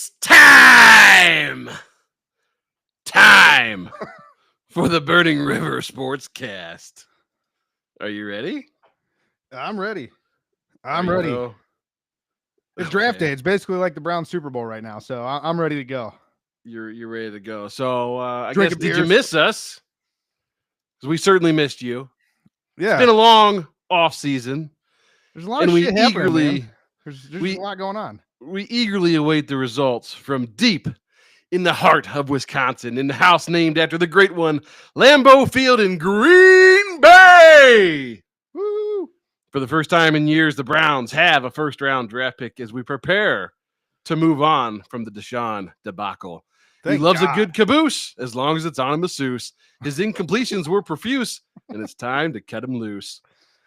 It's time for the Burning River Sportscast. Are you ready? I'm ready. Are I'm you, ready. though? It's draft Okay. day. It's basically like the Browns Super Bowl right now, so I'm ready to go. You're ready to go. So I Drinking guess did you beers. miss us? Because we certainly missed you. It's Yeah, been a long off season, there's a lot and of we shit happening, man. eagerly There's just we a lot going on. we eagerly await the results from deep in the heart of Wisconsin, in the house named after the great one, Lambeau Field in Green Bay. Woo! For the first time in years, the Browns have a first-round draft pick as we prepare to move on from the Deshaun debacle. He Thank loves God. a good caboose as long as it's on a masseuse. His incompletions were profuse, and it's time to cut him loose.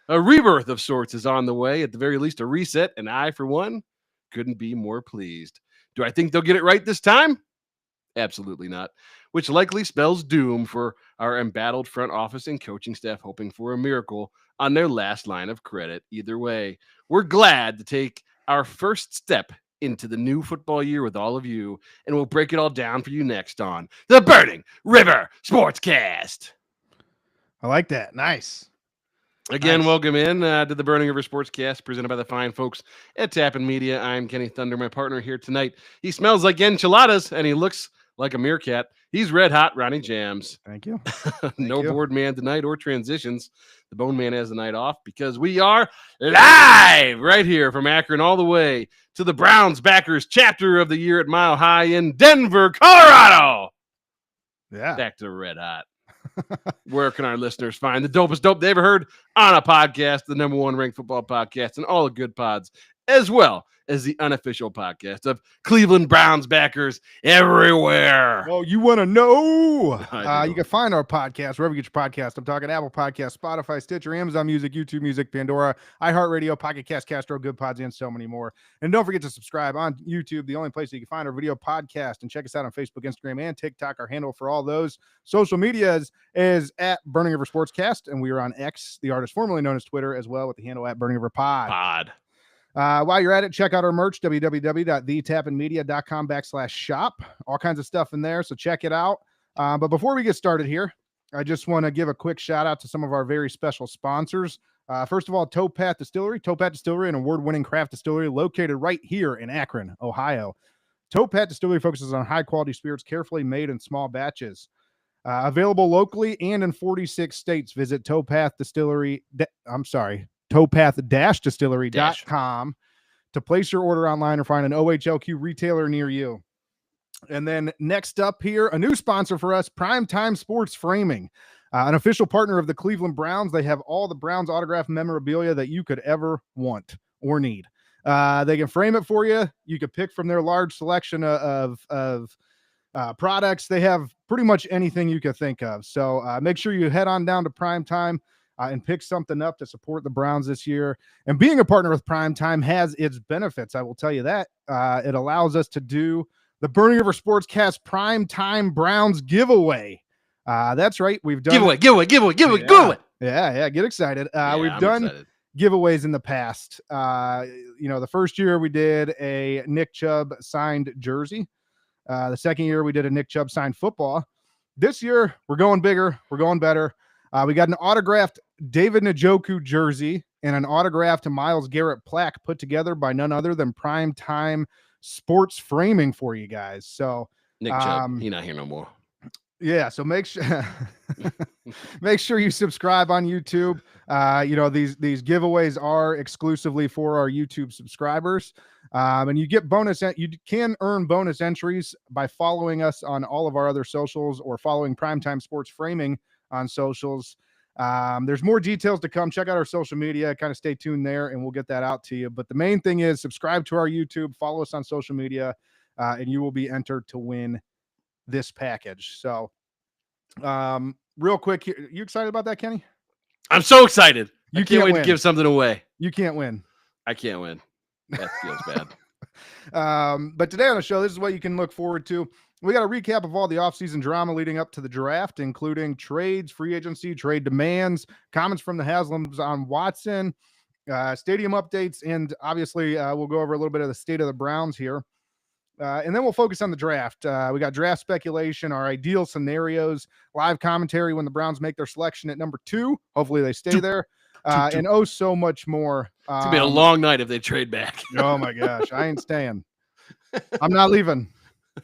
A rebirth of sorts is on the way, at the very least a reset, and I, for one, couldn't be more pleased. Do I think they'll get it right this time? Absolutely not, which likely spells doom for our embattled front office and coaching staff hoping for a miracle on their last line of credit. Either way, we're glad to take our first step into the new football year with all of you, and we'll break it all down for you next on the Burning River Sportscast. I like that. Nice. Again, Nice. welcome in to the Burning River Sportscast presented by the fine folks at Tappan Media. I'm Kenny Thunder, my partner here tonight. He smells like enchiladas, and he looks like a meerkat. He's red hot, Ronnie Jams. Thank you. No you. board man tonight or transitions. The Bone Man has the night off because we are live right here from Akron all the way to the Browns Backers chapter of the year at Mile High in Denver, Colorado. Yeah. Back to red hot. Where can our listeners find the dopest dope they ever heard on a podcast, the number one ranked football podcast, and all the good pods, as well as the unofficial podcast of Cleveland Browns backers everywhere? Oh, you want to know? I do. You can find our podcast wherever you get your podcast. I'm talking Apple Podcasts, Spotify, Stitcher, Amazon Music, YouTube Music, Pandora, iHeartRadio, Pocket Cast, Castro, Good Pods, and so many more. And don't forget to subscribe on YouTube, the only place that you can find our video podcast. And check us out on Facebook, Instagram, and TikTok. Our handle for all those social medias is at Burning River Sportscast, and we are on X, the artist formerly known as Twitter, as well, with the handle at Burning River Pod. While you're at it, check out our merch, www.thetapandmedia.com/shop. All kinds of stuff in there, so check it out. But before we get started here, I just want to give a quick shout out to some of our very special sponsors. First of all, Towpath Distillery. Towpath Distillery, an award-winning craft distillery located right here in Akron, Ohio. Towpath Distillery focuses on high-quality spirits carefully made in small batches. Available locally and in 46 states. Visit towpath-distillery.com to place your order online or find an OHLQ retailer near you. And then next up here, a new sponsor for us, Primetime Sports Framing, an official partner of the Cleveland Browns. They have all the Browns autographed memorabilia that you could ever want or need. They can frame it for you. You could pick from their large selection of products. They have pretty much anything you could think of. So make sure you head on down to Primetime and pick something up to support the Browns this year. And being a partner with Primetime has its benefits. I will tell you that. It allows us to do the Burning River Sportscast Primetime Browns giveaway. That's right. We've done giveaway. Yeah. Get excited. We've I'm done excited. giveaways in the past. The first year we did a Nick Chubb signed jersey. The second year we did a Nick Chubb signed football. This year we're going bigger. We're going better. We got an autographed David Njoku jersey and an autographed Myles Garrett plaque put together by none other than Primetime Sports Framing for you guys. So Nick Chubb, he's not here no more. Yeah, so make sure you subscribe on YouTube. These giveaways are exclusively for our YouTube subscribers. And you can earn bonus entries by following us on all of our other socials or following Primetime Sports Framing on socials. There's more details to come. Check out our social media, kind of stay tuned there, and we'll get that out to you. But the main thing is subscribe to our YouTube, follow us on social media, and you will be entered to win this package. So real quick here, you excited about that, Kenny? I'm so excited. You I can't wait win. to give something away. You can't win. I can't win. That feels bad. But today on the show, this is what you can look forward to. We got a recap of all the offseason drama leading up to the draft, including trades, free agency, trade demands, comments from the Haslams on Watson, stadium updates, and obviously we'll go over a little bit of the state of the Browns here. And then we'll focus on the draft. We got draft speculation, our ideal scenarios, live commentary when the Browns make their selection at number 2. Hopefully they stay there. And so much more. It's going to be a long night if they trade back. Oh, my gosh. I ain't staying. I'm not leaving.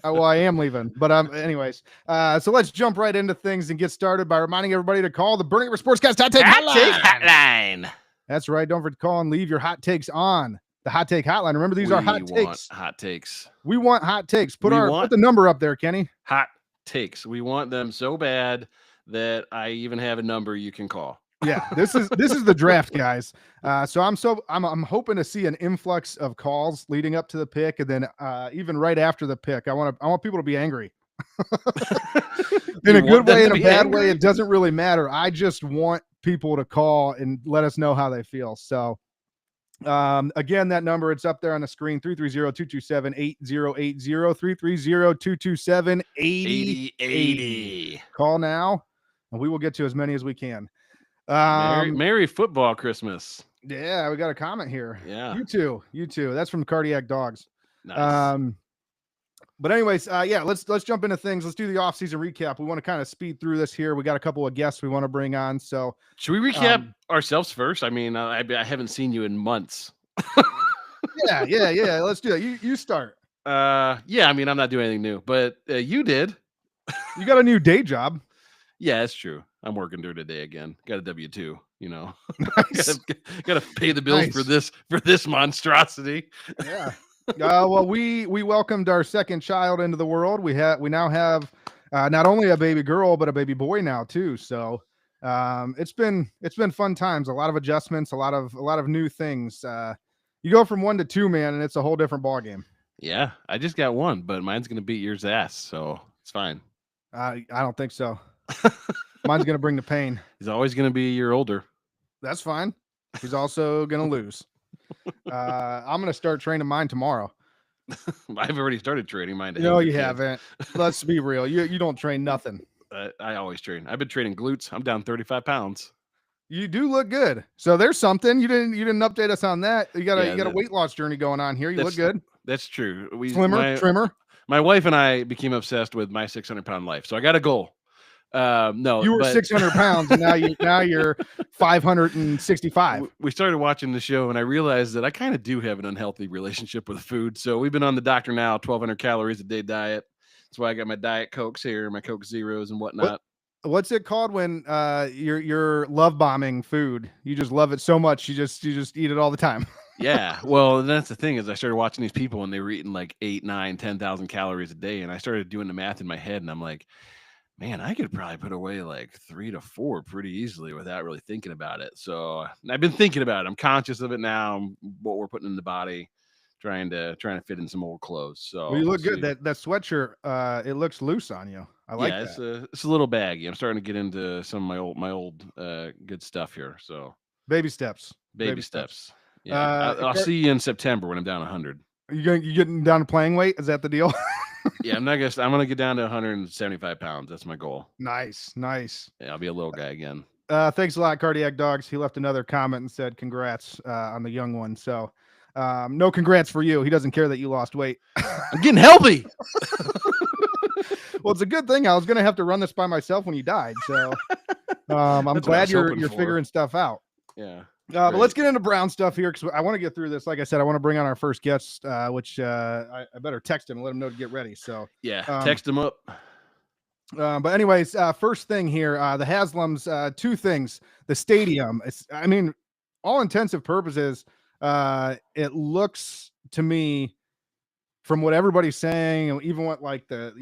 Well, I am leaving, but anyways. So let's jump right into things and get started by reminding everybody to call the Burning River Sportscast Hot Take Hotline. That's right. Don't forget to call and leave your hot takes on the Hot Take Hotline. Remember, these are hot takes. Hot takes. We want hot takes. Put the number up there, Kenny. Hot takes. We want them so bad that I even have a number you can call. Yeah, this is the draft, guys. So I'm hoping to see an influx of calls leading up to the pick, and then even right after the pick, I want people to be angry. In a good way, in a bad way, it doesn't really matter. I just want people to call and let us know how they feel. So again, that number, it's up there on the screen, 330-227-8080, 330-227-8080. Call now, and we will get to as many as we can. Merry football Christmas. Yeah, we got a comment here. Yeah, you too. That's from Cardiac Dogs. Nice. But anyways, let's jump into things. Let's do the offseason recap. We want to kind of speed through this here. We got a couple of guests we want to bring on. So should we recap ourselves first? I mean, I haven't seen you in months. yeah. Let's do it. You start. I mean, I'm not doing anything new, but you did. You got a new day job. Yeah, that's true. I'm working during the day again. Got a W-2, Nice. gotta pay the bills for this monstrosity. Yeah. Well, we welcomed our second child into the world. We now have not only a baby girl, but a baby boy now too. So it's been fun times, a lot of adjustments, a lot of new things. You go from 1 to 2, man, and it's a whole different ball game. Yeah, I just got 1, but mine's gonna beat yours ass, so it's fine. I don't think so. Mine's gonna bring the pain. He's always gonna be a year older. That's fine. He's also gonna lose. I'm gonna start training mine tomorrow. I've already started training mine. No, you haven't. Let's be real. You don't train nothing. I always train. I've been training glutes. I'm down 35 pounds. You do look good. So there's something you didn't update us on that. You got a weight loss journey going on here. You look good. That's true. Trimmer. My wife and I became obsessed with my 600-pound life. So I got a goal. No, you were 600 pounds and now you're 565. We started watching the show and I realized that I kind of do have an unhealthy relationship with food. So we've been on the Dr. Now 1,200 calories a day diet. That's why I got my Diet Cokes here, my Coke Zeros and whatnot. What's it called when you're love bombing food? You just love it so much you just eat it all the time. Yeah, well, that's the thing is I started watching these people and they were eating like 8, 9, 10,000 calories a day, and I started doing the math in my head and I'm like, man, I could probably put away like 3 to 4 pretty easily without really thinking about it. So I've been thinking about it. I'm conscious of it now, what we're putting in the body, trying to fit in some old clothes. So you look good. That sweatshirt, it looks loose on you. I like that. It's a little baggy. I'm starting to get into some of my old good stuff here. So baby steps. Baby steps. Yeah, I'll see you in September when I'm down 100. You getting down to playing weight? Is that the deal? Yeah, I'm gonna get down to 175 pounds. That's my goal. Nice. Yeah, I'll be a little guy again. Thanks a lot, Cardiac Dogs. He left another comment and said congrats on the young one. So no congrats for you. He doesn't care that you lost weight. I'm getting healthy. Well, it's a good thing. I was gonna have to run this by myself when you died. So I'm glad you're figuring stuff out. Yeah. But let's get into Brown stuff here because I want to get through this. Like I said, I want to bring on our first guest, which I better text him and let him know to get ready. So yeah, text him up. But anyways, first thing here, the Haslams, 2 things. The stadium, all intensive purposes, it looks to me from what everybody's saying, and even what like the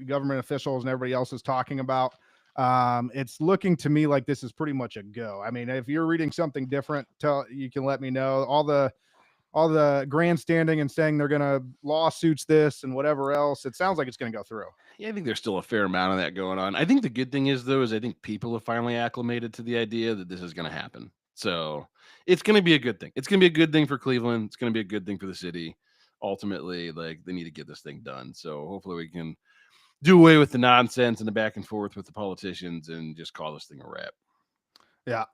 government officials and everybody else is talking about. It's looking to me like this is pretty much a go. I mean, if you're reading something different, you can let me know. All the grandstanding and saying they're going to lawsuits this and whatever else, it sounds like it's going to go through. Yeah, I think there's still a fair amount of that going on. I think the good thing is, though, I think people have finally acclimated to the idea that this is going to happen. So it's going to be a good thing. It's going to be a good thing for Cleveland. It's going to be a good thing for the city. Ultimately, like, they need to get this thing done. So hopefully we can do away with the nonsense and the back and forth with the politicians and just call this thing a wrap. Yeah.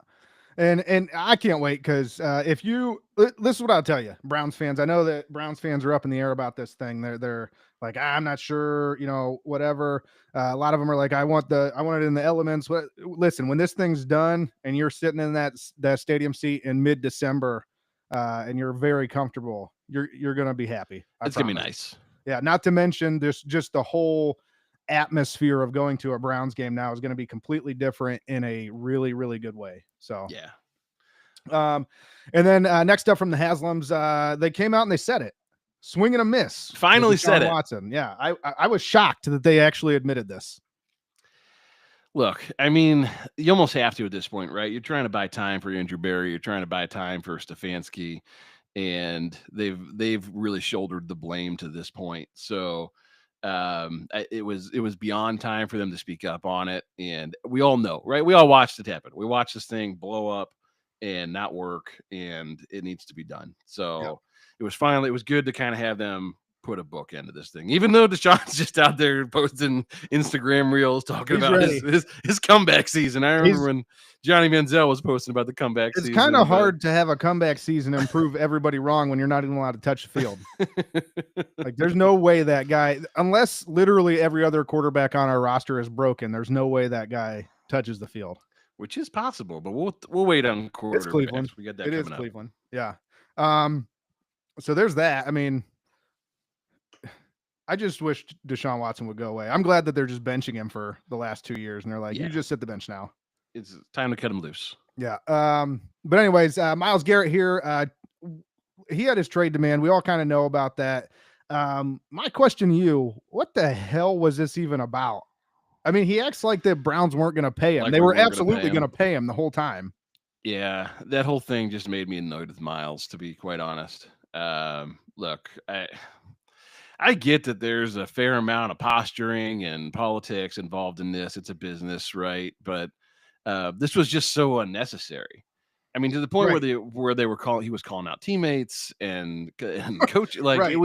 And I can't wait because this is what I'll tell you, Browns fans. I know that Browns fans are up in the air about this thing. They're like, I'm not sure, whatever. A lot of them are like, I want it in the elements. Listen, when this thing's done and you're sitting in that stadium seat in mid-December, and you're very comfortable, you're going to be happy. It's going to be nice. Yeah. Not to mention there's just the whole atmosphere of going to a Browns game now is going to be completely different in a really, really good way. So, yeah. And then next up from the Haslams, they came out and they said it. Swing and a miss. Finally said it. Watson. Yeah, I was shocked that they actually admitted this. Look, I mean, you almost have to at this point, right? You're trying to buy time for Andrew Berry. You're trying to buy time for Stefanski, and they've really shouldered the blame to this point. So it was beyond time for them to speak up on it. And we all know, right? We all watched it happen. We watched this thing blow up and not work, and it needs to be done. So it was good to kind of have them put a book into this thing, even though Deshaun's just out there posting Instagram reels talking about his comeback season. I remember when Johnny Manziel was posting about the comeback season. It's kind of hard to have a comeback season and prove everybody wrong when you're not even allowed to touch the field. Like, there's no way that guy, unless literally every other quarterback on our roster is broken, there's no way that guy touches the field. Which is possible, but we'll wait on quarterbacks. It's Cleveland. We got that. It coming is up. Cleveland. Yeah. So there's that. I mean, I just wish Deshaun Watson would go away. I'm glad that they're just benching him for the last 2 years, and they're like, you just sit the bench now. It's time to cut him loose. Yeah. But anyways, Myles Garrett here, he had his trade demand. We all kind of know about that. My question to you, what the hell was this even about? I mean, he acts like the Browns weren't going to pay him. Like they were absolutely going to pay him the whole time. Yeah, that whole thing just made me annoyed with Myles, to be quite honest. Look, I get that there's a fair amount of posturing and politics involved in this. It's a business, right? But this was just so unnecessary. I mean, to the point where they were he was calling out teammates and coach. Like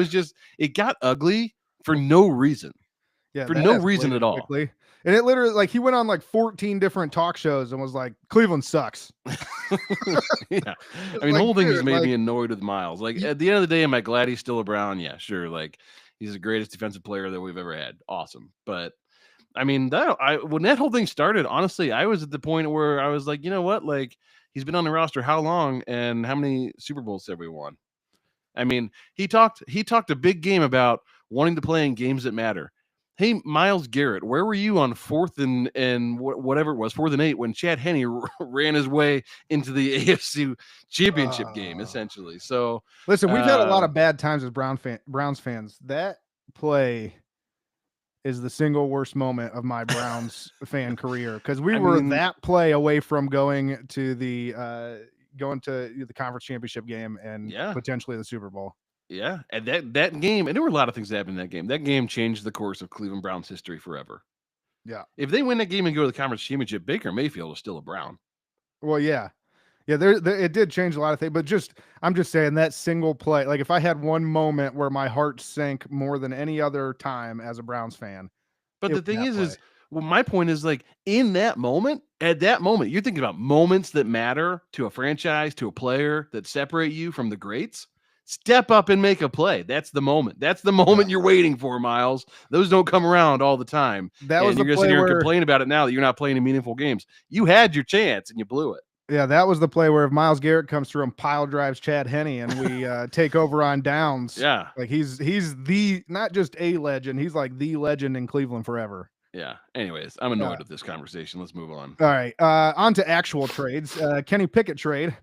it got ugly for no reason. Yeah, for no reason at all. Quickly. And it literally, like, he went on like 14 different talk shows and was like, Cleveland sucks. Yeah. I mean, the whole thing just made me annoyed with Myles. Like, at the end of the day, am I glad he's still a Brown? Yeah, sure. Like, he's the greatest defensive player that we've ever had. Awesome. But I mean, when that whole thing started, honestly, I was at the point where I was like, you know what? Like, he's been on the roster how long and how many Super Bowls have we won? I mean, he talked a big game about wanting to play in games that matter. Hey, Myles Garrett, where were you on 4th and whatever it was, 4th and 8, when Chad Henne ran his way into the AFC Championship game, essentially? So listen, we've had a lot of bad times as Browns fans. That play is the single worst moment of my Browns fan career, because we were that play away from going to the conference championship game and potentially the Super Bowl. Yeah, and that game, and there were a lot of things that happened in that game. That game changed the course of Cleveland Browns history forever. Yeah. If they win that game and go to the conference championship, Baker Mayfield is still a Brown. Well, yeah. Yeah, it did change a lot of things, but I'm just saying that single play, like, if I had one moment where my heart sank more than any other time as a Browns fan. But the thing is my point is, like, at that moment, you're thinking about moments that matter to a franchise, to a player, that separate you from the greats. Step up and make a play. That's the moment. That's the moment you're waiting for, Myles. Those don't come around all the time. That was you're going to sit here and complain about it now that you're not playing in meaningful games. You had your chance and you blew it. Yeah, that was the play where if Myles Garrett comes through and pile drives Chad Henne and we take over on downs. Yeah. Like, he's the, not just a legend, he's like the legend in Cleveland forever. Yeah. Anyways, I'm annoyed with this conversation. Let's move on. All right. On to actual trades. Kenny Pickett trade.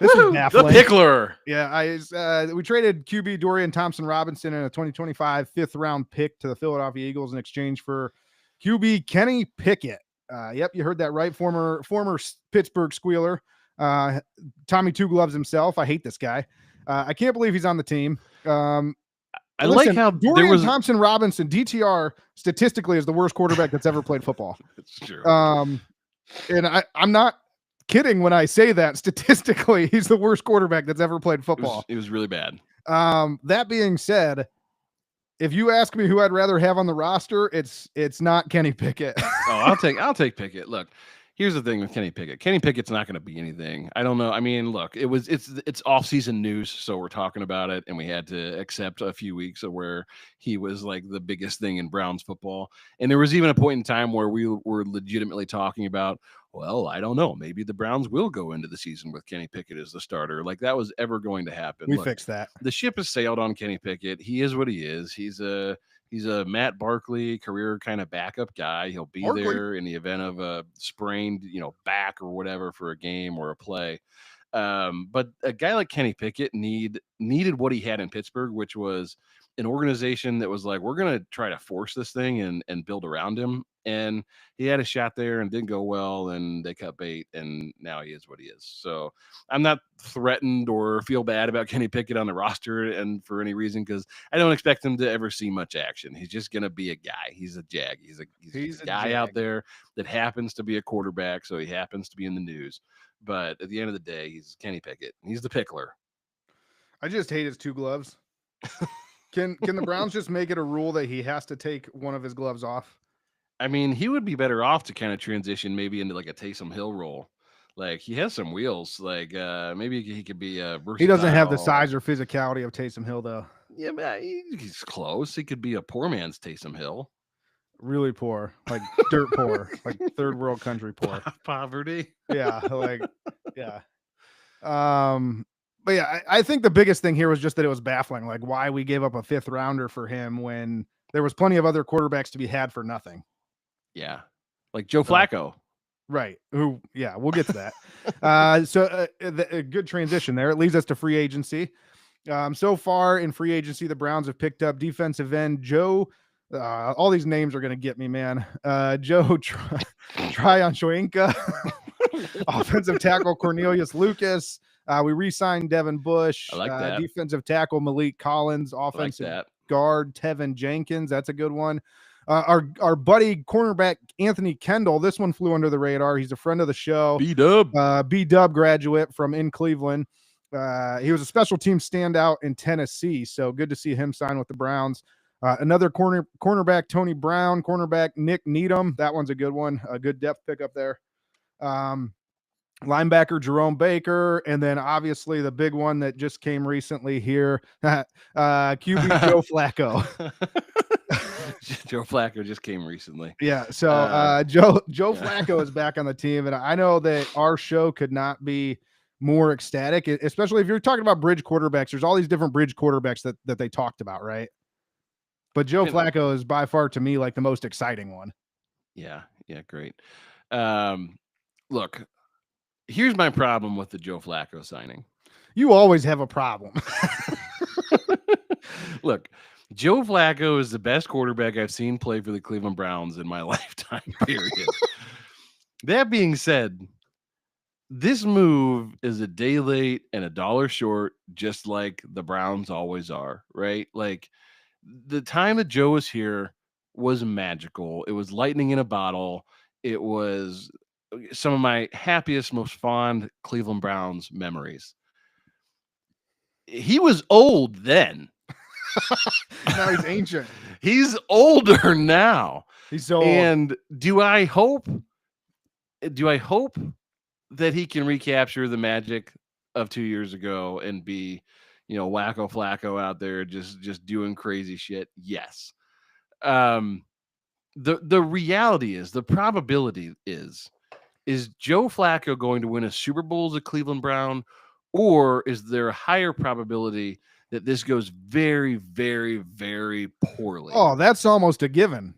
This is the Pickler. Yeah, we traded QB Dorian Thompson-Robinson in a 2025 5th-round pick to the Philadelphia Eagles in exchange for QB Kenny Pickett. Yep, you heard that right. Former Pittsburgh Squealer. Tommy Two Gloves himself. I hate this guy. I can't believe he's on the team. Like how Dorian Thompson-Robinson, DTR, statistically is the worst quarterback that's ever played football. It's true. And I'm not kidding when I say that. Statistically, he's the worst quarterback that's ever played football. It was really bad. That being said, if you ask me who I'd rather have on the roster, it's not Kenny Pickett. I'll take Pickett. Look, Here's the thing with Kenny Pickett. Kenny Pickett's not going to be anything. I don't know. I mean, look, it's off-season news, so we're talking about it, and we had to accept a few weeks of where he was like the biggest thing in Browns football. And there was even a point in time where we were legitimately talking about, well, I don't know, maybe the Browns will go into the season with Kenny Pickett as the starter. Like that was ever going to happen. We Look, fixed that. the ship has sailed on Kenny Pickett. He is what he is. He's a Matt Barkley career kind of backup guy. He'll be Barkley. there in the event of a sprained, back or whatever for a game or a play. But a guy like Kenny Pickett needed what he had in Pittsburgh, which was an organization that was like, we're going to try to force this thing and build around him. And he had a shot there and didn't go well, and they cut bait, and now he is what he is. So I'm not threatened or feel bad about Kenny Pickett on the roster and for any reason, because I don't expect him to ever see much action. He's just going to be a guy. He's a jag. He's a guy out there that happens to be a quarterback, so he happens to be in the news. But at the end of the day, he's Kenny Pickett. He's the pickler. I just hate his 2 gloves. Can the Browns just make it a rule that he has to take one of his gloves off? I mean, he would be better off to kind of transition maybe into like a Taysom Hill role. Like he has some wheels. Like maybe he could be versatile. He doesn't have the size or physicality of Taysom Hill, though. Yeah, but he's close. He could be a poor man's Taysom Hill. Really poor, like dirt poor, like third world country poor. Poverty. Yeah, yeah. But yeah, I think the biggest thing here was just that it was baffling, like why we gave up a 5th rounder for him when there was plenty of other quarterbacks to be had for nothing. Yeah, like Joe Flacco. Right. Who? Yeah, we'll get to that. A good transition there. It leads us to free agency. So far in free agency, the Browns have picked up defensive end Joe. All these names are going to get me, man. Joe Tryon-Shoyinka, offensive tackle Cornelius Lucas. We re-signed Devin Bush. I like that. Defensive tackle Malik Collins. Offensive guard Tevin Jenkins. That's a good one. Our buddy cornerback Anthony Kendall. This one flew under the radar. He's a friend of the show. B-Dub graduate from in Cleveland. He was a special team standout in Tennessee, so good to see him sign with the Browns. Another cornerback Tony Brown, cornerback Nick Needham. That one's a good one. A good depth pickup there. Linebacker Jerome Baker, and then obviously the big one that just came recently here, QB Joe Flacco. Joe Flacco just came recently. Yeah, so Joe Flacco is back on the team, and I know that our show could not be more ecstatic, especially if you're talking about bridge quarterbacks. There's all these different bridge quarterbacks that they talked about, right? But Joe Flacco is by far, to me, like the most exciting one. Yeah, great. Look, here's my problem with the Joe Flacco signing. You always have a problem. Look, Joe Flacco is the best quarterback I've seen play for the Cleveland Browns in my lifetime, period. That being said, this move is a day late and a dollar short, just like the Browns always are, right? Like the time that Joe was here was magical. It was lightning in a bottle. It was some of my happiest, most fond Cleveland Browns memories. He was old then. Now he's ancient. He's older now. He's so old. And do I hope that he can recapture the magic of 2 years ago and be, wacko Flacco out there just doing crazy shit? Yes. The reality is, the probability is Joe Flacco going to win a Super Bowl as a Cleveland Brown, or is there a higher probability that this goes very, very, very poorly? Oh, that's almost a given.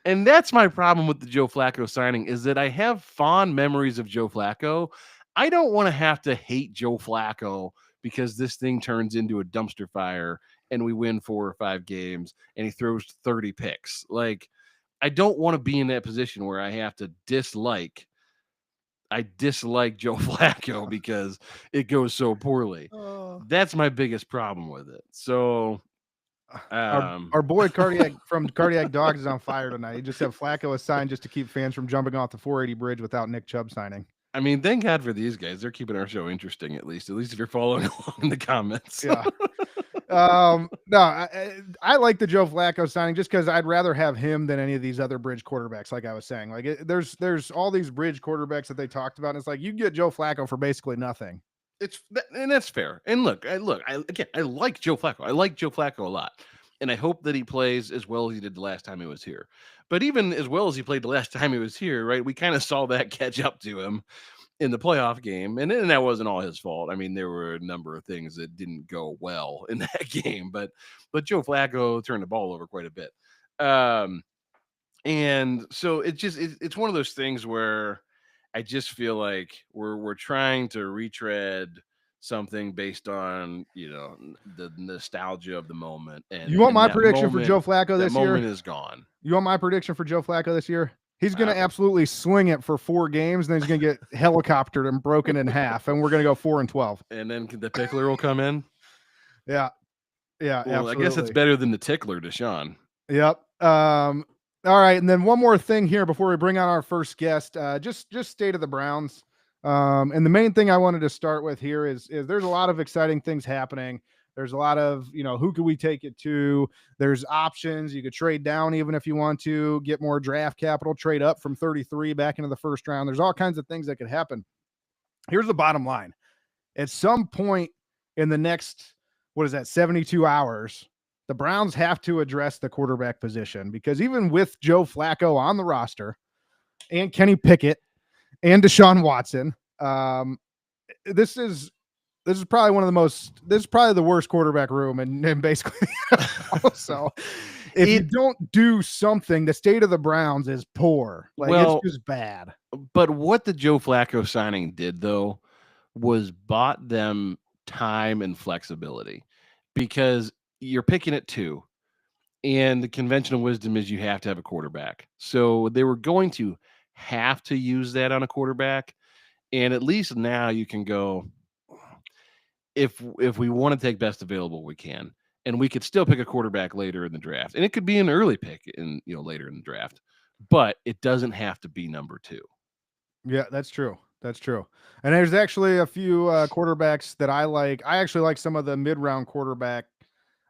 And that's my problem with the Joe Flacco signing, is that I have fond memories of Joe Flacco. I don't want to have to hate Joe Flacco because this thing turns into a dumpster fire and we win 4 or 5 games and he throws 30 picks. Like, I don't want to be in that position where I have to dislike Joe Flacco because it goes so poorly. That's my biggest problem with it. So our boy Cardiac from Cardiac Dogs is on fire tonight. He just had Flacco assigned just to keep fans from jumping off the 480 bridge without Nick Chubb signing. I mean, thank God for these guys. They're keeping our show interesting, at least if you're following along in the comments. Yeah. No, I like the Joe Flacco signing just because I'd rather have him than any of these other bridge quarterbacks. Like I was saying, like there's all these bridge quarterbacks that they talked about. And it's like you get Joe Flacco for basically nothing. And that's fair. And look, I like Joe Flacco. I like Joe Flacco a lot, and I hope that he plays as well as he did the last time he was here. But even as well as he played the last time he was here, right? We kind of saw that catch up to him in the playoff game, and that wasn't all his fault. I mean, there were a number of things that didn't go well in that game, but Joe Flacco turned the ball over quite a bit. And so it's one of those things where I just feel like we're trying to retread something based on the nostalgia of the moment. And You want my that prediction for Joe Flacco that this year? moment is gone. You want my prediction for Joe Flacco this year? He's going to absolutely swing it for 4 games, and then he's going to get helicoptered and broken in half, and we're going to go 4-12. And then the pickler will come in. Yeah, well, absolutely. I guess it's better than the tickler, Deshaun. Yep. All right, and then one more thing here before we bring on our first guest. Just state of the Browns. And the main thing I wanted to start with here is there's a lot of exciting things happening. There's a lot of, who could we take it to? There's options. You could trade down even if you want to, get more draft capital, trade up from 33 back into the first round. There's all kinds of things that could happen. Here's the bottom line. At some point in the next, 72 hours, the Browns have to address the quarterback position, because even with Joe Flacco on the roster and Kenny Pickett and Deshaun Watson, this is probably this is probably the worst quarterback room and basically also if you don't do something, the state of the Browns is poor. It's just bad. But what the Joe Flacco signing did though was bought them time and flexibility, because you're picking at 2, and the conventional wisdom is you have to have a quarterback. So they were going to have to use that on a quarterback. And at least now you can go, if we want to take best available, we can, and we could still pick a quarterback later in the draft, and it could be an early pick in later in the draft, but it doesn't have to be number 2. Yeah, that's true. That's true. And there's actually a few quarterbacks that I like. I actually like some of the mid-round quarterbacks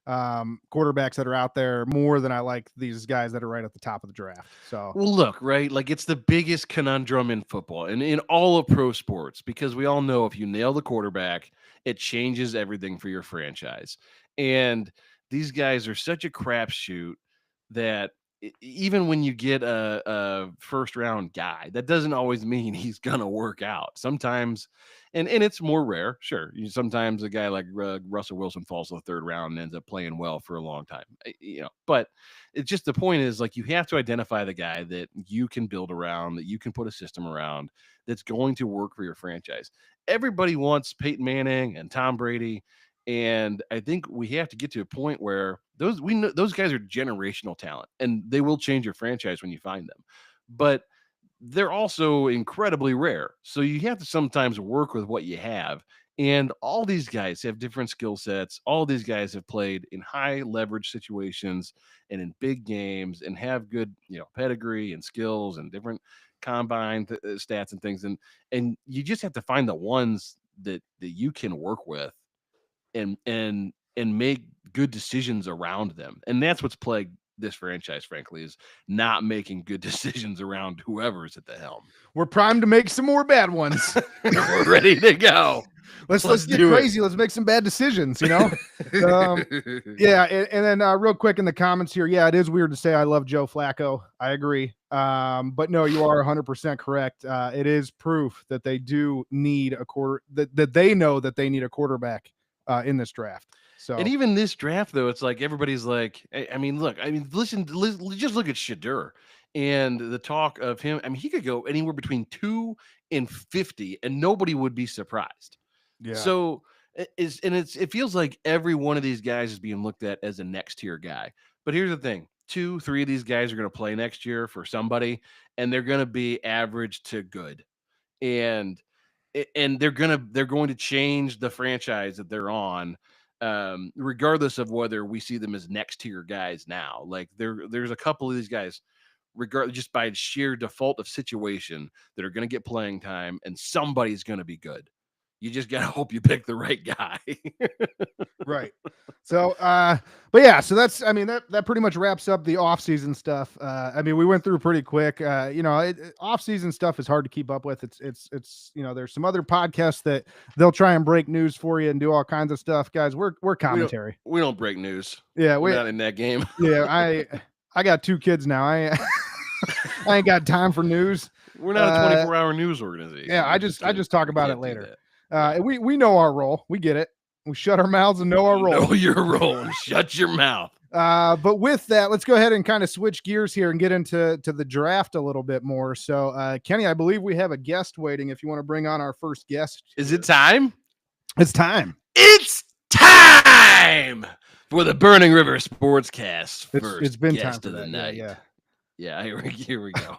that are out there more than I like these guys that are right at the top of the draft. So, well, look, right, like it's the biggest conundrum in football and in all of pro sports, because we all know if you nail the quarterback, it changes everything for your franchise. And these guys are such a crapshoot that even when you get a first round guy, that doesn't always mean he's gonna work out. Sometimes, and it's more rare. Sure, sometimes a guy like Russell Wilson falls to the 3rd round and ends up playing well for a long time. But it's just, the point is, like, you have to identify the guy that you can build around, that you can put a system around, that's going to work for your franchise. Everybody wants Peyton Manning and Tom Brady. And I think we have to get to a point where those guys are generational talent, and they will change your franchise when you find them. But they're also incredibly rare. So you have to sometimes work with what you have. And all these guys have different skill sets. All these guys have played in high leverage situations and in big games, and have good, pedigree and skills and different combine stats and things. And you just have to find the ones that you can work with and make good decisions around them. And that's what's plagued this franchise, frankly, is not making good decisions around whoever's at the helm. We're primed to make some more bad ones. We're ready to go. Let's get crazy. Let's make some bad decisions, Yeah. And then real quick in the comments here. Yeah, it is weird to say I love Joe Flacco. I agree. But no, you are 100% correct. It is proof that they do need that they know that they need a quarterback in this draft. So, and even this draft, though, it's like everybody's like, listen, just look at Shadur and the talk of him. I mean, he could go anywhere between 2 and 50, and nobody would be surprised. Yeah. So it feels like every one of these guys is being looked at as a next tier guy. But here's the thing: 2, 3 of these guys are going to play next year for somebody, and they're going to be average to good, and they're going to change the franchise that they're on, regardless of whether we see them as next tier guys now. Like there's a couple of these guys, regardless, just by sheer default of situation, that are going to get playing time, and somebody's going to be good. You just got to hope you pick the right guy. Right. So, but yeah, so that's, I mean, that pretty much wraps up the off-season stuff. I mean, we went through pretty quick. Off-season stuff is hard to keep up with. It's there's some other podcasts that they'll try and break news for you and do all kinds of stuff. Guys, we're commentary. We don't break news. Yeah, we're not in that game. Yeah, I got 2 kids now. I ain't got time for news. We're not a 24-hour news organization. Yeah, I just talk about it later. We know our role. We get it. We shut our mouths and know our role. Know your role and shut your mouth. But with that, let's go ahead and kind of switch gears here and get into the draft a little bit more. So, Kenny, I believe we have a guest waiting. If you want to bring on our first guest. Is it time? It's time. It's time for the Burning River Sportscast. It's been guest time for of the that. night. Yeah. Here we go.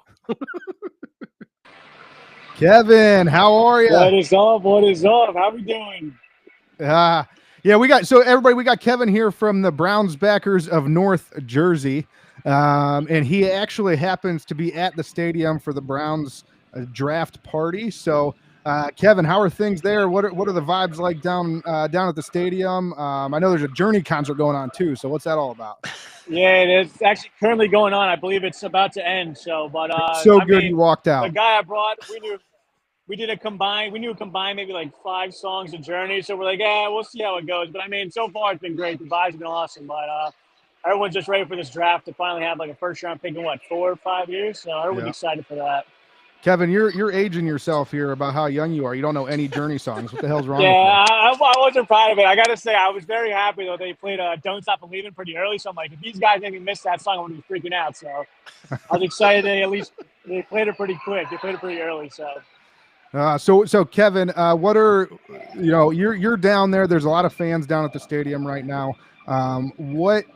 Kevin, how are you? What is up? How we doing? Yeah, we got Kevin here from the Browns backers of North Jersey. And he actually happens to be at the stadium for the Browns draft party. So, Kevin, how are things there? What are the vibes like down at the stadium? I know there's a Journey concert going on too. So what's that all about? Yeah, it's actually currently going on. I believe it's about to end. So, but you walked out. The guy I brought, we knew a combined maybe like 5 songs of Journey. So we're like, yeah, we'll see how it goes. But I mean, so far it's been great. The vibes have been awesome. But everyone's just ready for this draft to finally have like a first round pick in 4 or 5 years. So everyone's excited for that. Kevin, you're aging yourself here about how young you are. You don't know any Journey songs. What the hell's wrong with you? I wasn't proud of it. I got to say, I was very happy, though. They played Don't Stop Believing pretty early. So I'm like, if these guys didn't miss that song, I'm going to be freaking out. So I was excited they played it pretty quick. They played it pretty early. So Kevin, what are, you're down there. There's a lot of fans down at the stadium right now. What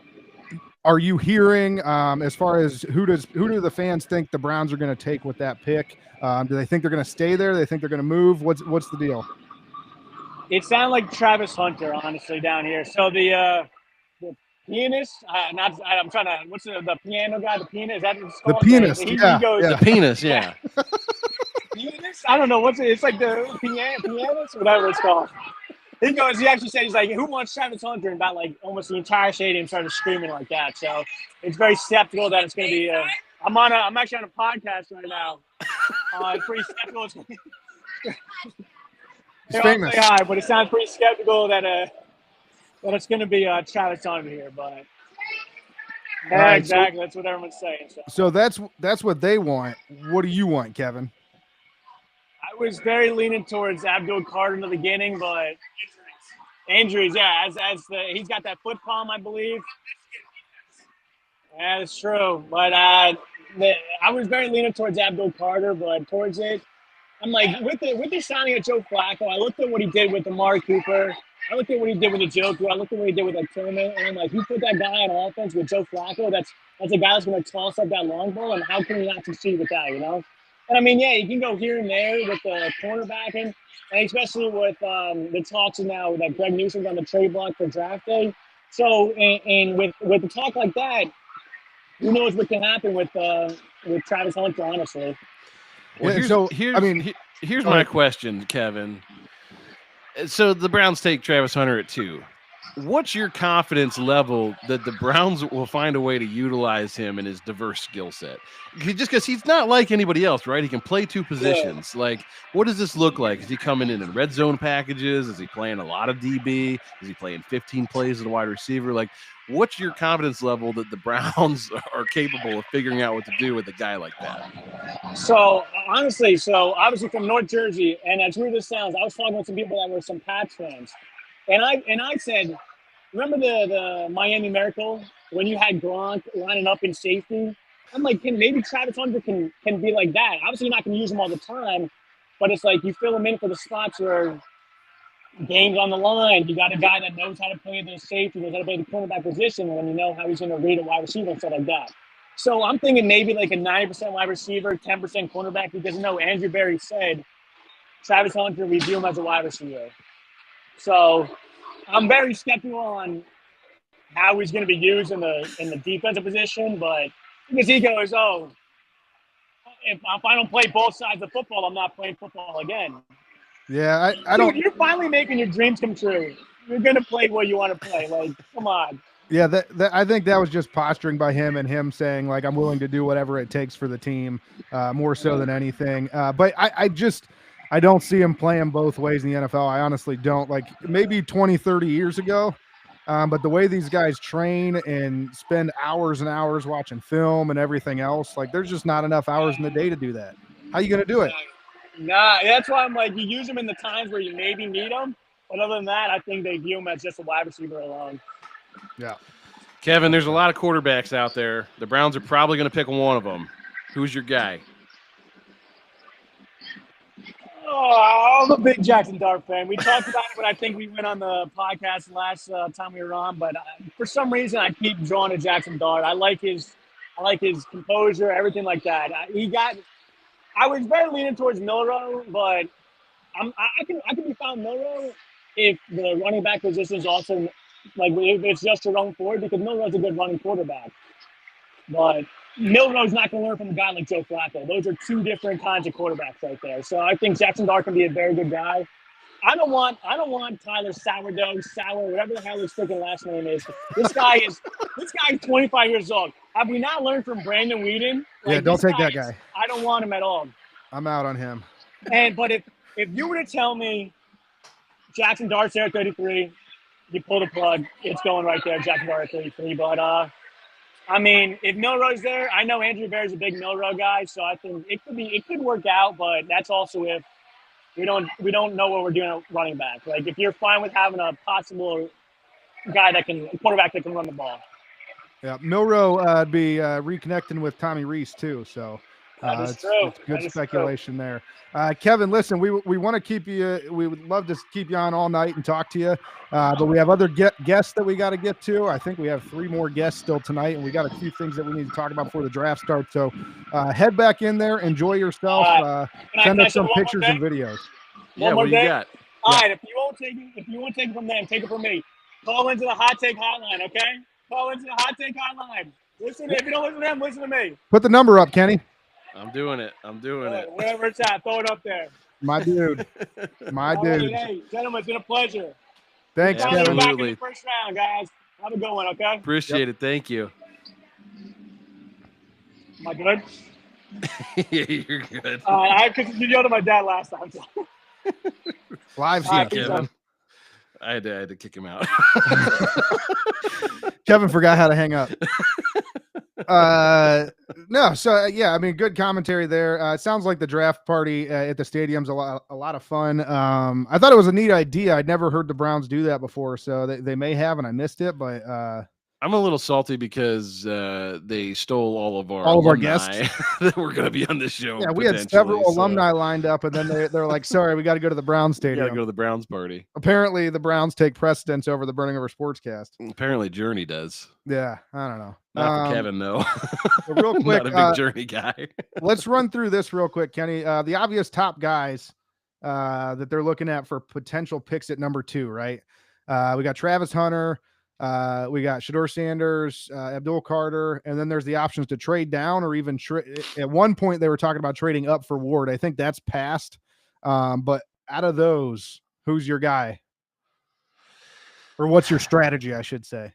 are you hearing as far as who do the fans think the Browns are going to take with that pick? Do they think they're going to stay there? Do they think they're going to move? What's the deal? It sounded like Travis Hunter, honestly, down here. So the pianist, what's the piano guy? The pianist, is that what it's called? The pianist, he goes, The penis, yeah. Pianist? I don't know it's like the pianist, whatever it's called. He actually said, he's like, who wants Travis Hunter? And about like almost the entire stadium started screaming like that. So it's very skeptical that it's going to be. I'm actually on a podcast right now. It's pretty skeptical. It's famous. Say hi, but it sounds pretty skeptical that it's going to be Travis Hunter here. But yeah, exactly, that's what everyone's saying. So that's what they want. What do you want, Kevin? I was very leaning towards Abdul Carter in the beginning, but injuries, yeah. He's got that foot problem, I believe. Yeah, that's true. But I was very leaning towards Abdul Carter, but towards it, I'm like, with the signing of Joe Flacco, I looked at what he did with Amari Cooper. I looked at what he did with Njoku. I looked at what he did with Tillman, and I'm like, you put that guy on offense with Joe Flacco, that's a guy that's going to toss up that long ball, and how can you not succeed with that, And I mean, yeah, you can go here and there with the cornerbacking, and especially with the talks now that Greg Newsom's on the trade block for draft day. So, and with the talk like that, who knows what can happen with Travis Hunter, honestly. Well, here's my question, Kevin. So the Browns take Travis Hunter at 2. What's your confidence level that the Browns will find a way to utilize him in his diverse skill set? Just because he's not like anybody else, right? He can play 2 positions. Yeah. Like, what does this look like? Is he coming in red zone packages? Is he playing a lot of DB? Is he playing 15 plays as a wide receiver? Like, what's your confidence level that the Browns are capable of figuring out what to do with a guy like that? So, honestly, obviously from North Jersey, and as weird as this sounds, I was talking with some people that were some Pats fans. And I said, remember the Miami Miracle when you had Gronk lining up in safety? I'm like, maybe Travis Hunter can be like that. Obviously, you're not going to use him all the time, but it's like you fill him in for the spots where game's on the line. You got a guy that knows how to play the safety, knows how to play the cornerback position, when you know how he's going to read a wide receiver and stuff like that. So I'm thinking maybe like a 90% wide receiver, 10% cornerback, because Andrew Berry said Travis Hunter, we view him as a wide receiver. So I'm very skeptical on how he's going to be used in the defensive position, but because he goes, if I don't play both sides of football, I'm not playing football again. Yeah, I Dude, don't. you're finally making your dreams come true. You're gonna play what you want to play. Like, come on. Yeah, that I think that was just posturing by him and him saying like I'm willing to do whatever it takes for the team, more so than anything. But I don't see him playing both ways in the NFL. I honestly don't. Like maybe 20, 30 years ago. But the way these guys train and spend hours and hours watching film and everything else, like there's just not enough hours in the day to do that. How you gonna do it? Nah, that's why I'm like, you use them in the times where you maybe need them. But other than that, I think they view him as just a wide receiver alone. Yeah. Kevin, there's a lot of quarterbacks out there. The Browns are probably going to pick one of them. Who's your guy? Oh, I'm a big Jackson Dart fan. We talked about it when I think we went on the podcast last time we were on, but for some reason I keep drawn to Jackson Dart. I like his composure, everything like that. I was very leaning towards Milrow, but I can be found Milrow if the running back position is also like if it's just a run forward, because Milrow's a good running quarterback. But Milrow's not going to learn from a guy like Joe Flacco. Those are two different kinds of quarterbacks right there. So I think Jackson Dart can be a very good guy. I don't want Tyler Sourdough, whatever the hell his freaking last name is. This guy is 25 years old. Have we not learned from Brandon Whedon? Like, yeah, don't take that guy. I don't want him at all. I'm out on him. But if you were to tell me Jackson Dart's there at 33, you pull the plug, it's going right there, Jackson Dart at 33. But I mean, if Milrow's there, I know Andrew Bear's a big Milrow guy, so I think it could work out. But that's also if we don't know what we're doing at running back. Like if you're fine with having a possible quarterback that can run the ball. Yeah, Milrow would be reconnecting with Tommy Reese too, so it's good speculation there. Kevin, listen, we want to keep you. We would love to keep you on all night and talk to you, but we have other guests that we got to get to. I think we have 3 more guests still tonight, and we got a few things that we need to talk about before the draft starts. So head back in there, enjoy yourself, send us some pictures and videos. Yeah, what do you got? All right, if you won't take it from them, take it from me. Call into the Hot Take Hotline, okay? Call into the Hot Take Hotline. Listen, if you don't listen to them, listen to me. Put the number up, Kenny. I'm doing it. Wherever it's at, throw it up there. My dude. Dude. Hey, gentlemen, it's been a pleasure. Thanks, Kevin. Back in the first round, guys. Have a good one, okay? Appreciate it. Thank you. Am I good? Yeah, you're good. Because you yelled at my dad last time. So. Live Kevin. I had to kick him out. Kevin forgot how to hang up. No, so yeah, I mean, good commentary there. It sounds like the draft party at the stadium's a lot of fun. I thought it was a neat idea. I'd never heard the Browns do that before, so they may have, and I missed it, but I'm a little salty because they stole all of our guests that were going to be on this show. Yeah, we had several alumni lined up, and then they're like, "Sorry, we got to go to the Browns stadium. Got to go to the Browns party." Apparently, the Browns take precedence over the Burning River Sportscast. Apparently, Journey does. Yeah, I don't know. Not for Kevin, though. Real quick, not a big Journey guy. Let's run through this real quick, Kenny. The obvious top guys that they're looking at for potential picks at number 2, right? We got Travis Hunter. We got Shedeur Sanders, Abdul Carter, and then there's the options to trade down or even at one point they were talking about trading up for Ward. I think that's passed. But out of those, who's your guy? Or what's your strategy, I should say?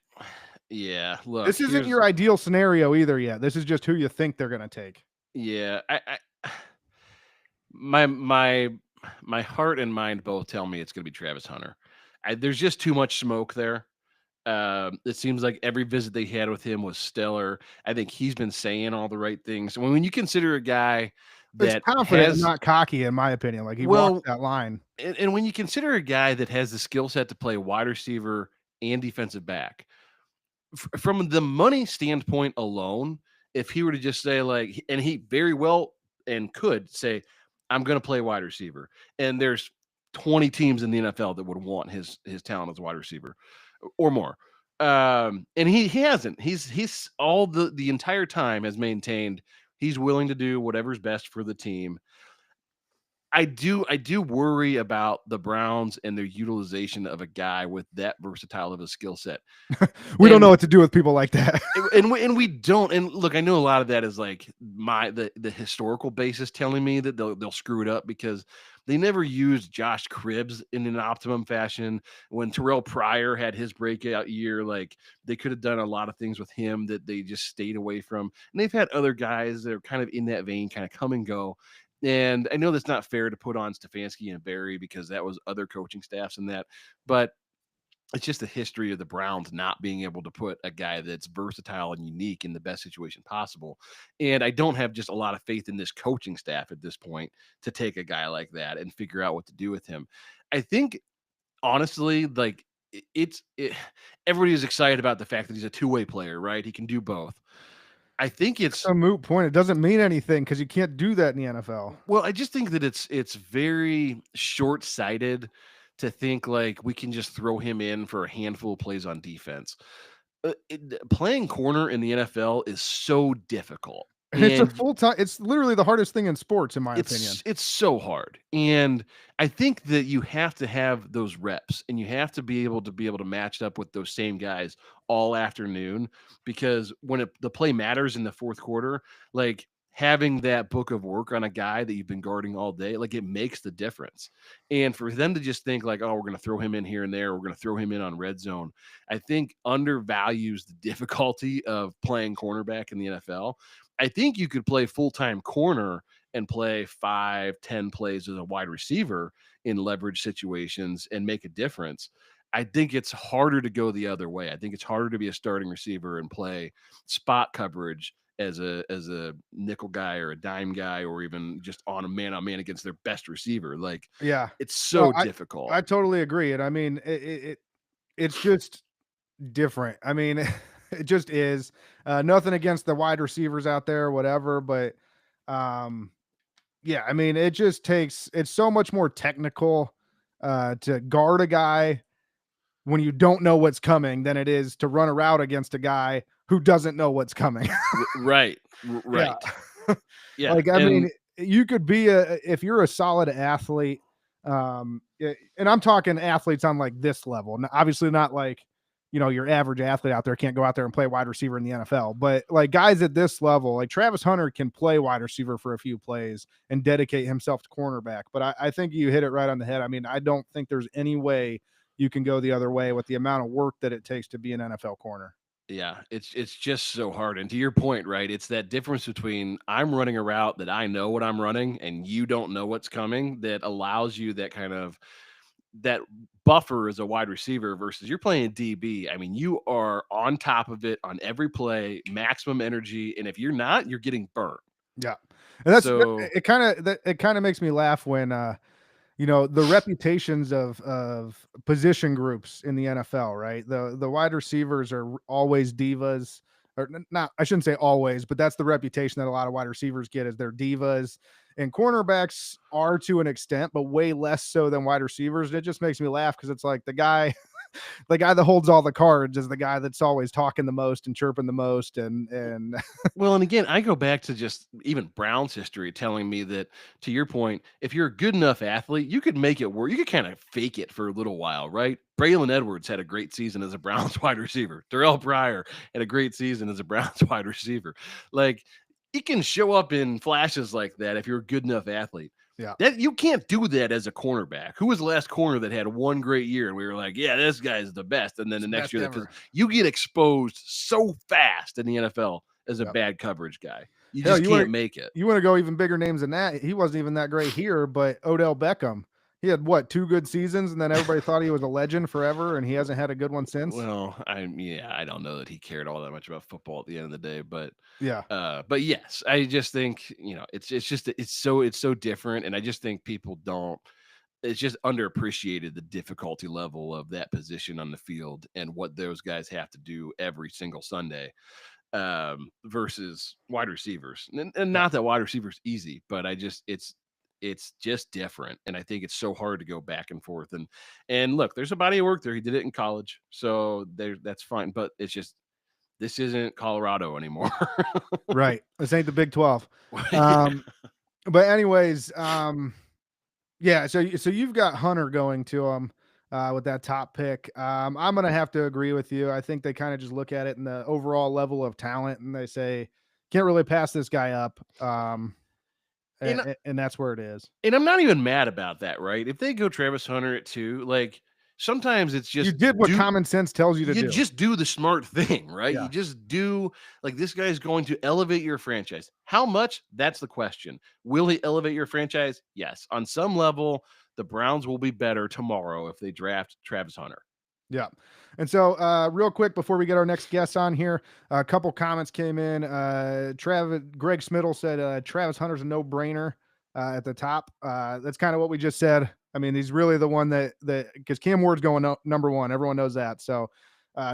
Yeah, look. This isn't your ideal scenario either yet. This is just who you think they're going to take. Yeah, my heart and mind both tell me it's going to be Travis Hunter. There's just too much smoke there. It seems like every visit they had with him was stellar. I think he's been saying all the right things. When you consider a guy that is confident and not cocky, in my opinion, like he walked that line. And when you consider a guy that has the skill set to play wide receiver and defensive back, from the money standpoint alone, if he were to just say like, and he very well and could say, I'm going to play wide receiver, and there's 20 teams in the NFL that would want his talent as a wide receiver or more. And he hasn't. He's all the entire time has maintained he's willing to do whatever's best for the team. I do worry about the Browns and their utilization of a guy with that versatile of a skill set. We don't know what to do with people like that. and we don't. And look, I know a lot of that is like the historical basis telling me that they'll screw it up because they never used Josh Cribbs in an optimum fashion. When Terrell Pryor had his breakout year, like they could have done a lot of things with him that they just stayed away from. And they've had other guys that are kind of in that vein, kind of come and go. And I know that's not fair to put on Stefanski and Barry because that was other coaching staffs and that, but it's just the history of the Browns not being able to put a guy that's versatile and unique in the best situation possible. And I don't have just a lot of faith in this coaching staff at this point to take a guy like that and figure out what to do with him. I think honestly, like everybody is excited about the fact that he's a two-way player, right? He can do both. I think it's a moot point. It doesn't mean anything because you can't do that in the NFL. Well, I just think that it's very short-sighted to think like we can just throw him in for a handful of plays on defense. Playing corner in the NFL is so difficult. It's a full-time. It's literally the hardest thing in sports, in my opinion. It's so hard, and I think that you have to have those reps, and you have to be able to match up with those same guys all afternoon. Because when the play matters in the fourth quarter, like having that book of work on a guy that you've been guarding all day, like it makes the difference. And for them to just think like, oh, we're going to throw him in here and there, we're going to throw him in on red zone, I think undervalues the difficulty of playing cornerback in the NFL. I think you could play full-time corner and play 5-10 plays as a wide receiver in leverage situations and make a difference. I think it's harder to go the other way. I think it's harder to be a starting receiver and play spot coverage as a nickel guy or a dime guy, or even just on a man against their best receiver. Like, yeah, it's so difficult. I totally agree. And I mean, it's just different. I mean, it just is. Nothing against the wide receivers out there, whatever, but yeah, I mean, it's so much more technical to guard a guy when you don't know what's coming than it is to run a route against a guy who doesn't know what's coming. Right. Yeah. Yeah. Like, I mean, you could be if you're a solid athlete, and I'm talking athletes on like this level, obviously not like, your average athlete out there can't go out there and play wide receiver in the NFL, but like guys at this level, like Travis Hunter can play wide receiver for a few plays and dedicate himself to cornerback. But I think you hit it right on the head. I mean, I don't think there's any way you can go the other way with the amount of work that it takes to be an NFL corner. Yeah, it's just so hard. And to your point, right, it's that difference between I'm running a route that I know what I'm running and you don't know what's coming that allows you that kind of that buffer as a wide receiver versus you're playing DB. I mean, you are on top of it on every play, maximum energy, and if you're not, you're getting burnt. Yeah. And that's it kind of makes me laugh when the reputations of position groups in the NFL, right? The wide receivers are always divas, or not, I shouldn't say always, but that's the reputation that a lot of wide receivers get, is they're divas. And cornerbacks are to an extent, but way less so than wide receivers. And it just makes me laugh because it's like the guy that holds all the cards is the guy that's always talking the most and chirping the most. And well, and again, I go back to just even Brown's history telling me that, to your point, if you're a good enough athlete, you could make it work. You could kind of fake it for a little while, right? Braylon Edwards had a great season as a Browns wide receiver. Terrell Pryor had a great season as a Browns wide receiver. Like, he can show up in flashes like that if you're a good enough athlete. Yeah. That you can't do that as a cornerback. Who was the last corner that had one great year and we were like, yeah, this guy's the best, and then the next year you get exposed so fast in the NFL as a bad coverage guy. You just can't make it. You want to go even bigger names than that? He wasn't even that great here, but Odell Beckham. He had 2 good seasons, and then everybody thought he was a legend forever, and he hasn't had a good one since. Well, I don't know that he cared all that much about football at the end of the day, but yeah. But yes, I just think it's so different, and I just think people don't. It's just underappreciated the difficulty level of that position on the field and what those guys have to do every single Sunday. Versus wide receivers, and not that wide receivers easy, but it's just different, and I think it's so hard to go back and forth. And look, there's a body of work there. He did it in college, so that's fine. But it's just this isn't Colorado anymore, right? This ain't the Big 12. But anyways, Yeah, so you've got Hunter going to him with that top pick. I'm going to have to agree with you. I think they kind of just look at it in the overall level of talent, and they say can't really pass this guy up, and that's where it is. And I'm not even mad about that, right? If they go Travis Hunter at 2, like sometimes it's just you did what common sense tells you to do. You just do the smart thing, right? Yeah. You just do, like, this guy's going to elevate your franchise. How much? That's the question. Will he elevate your franchise? Yes. On some level, the Browns will be better tomorrow if they draft Travis Hunter. Yeah. And so real quick, before we get our next guest on here, a couple comments came in. Greg Smittle said Travis Hunter's a no-brainer at the top. That's kind of what we just said. I mean, he's really the one that because Cam Ward's going number 1. Everyone knows that. So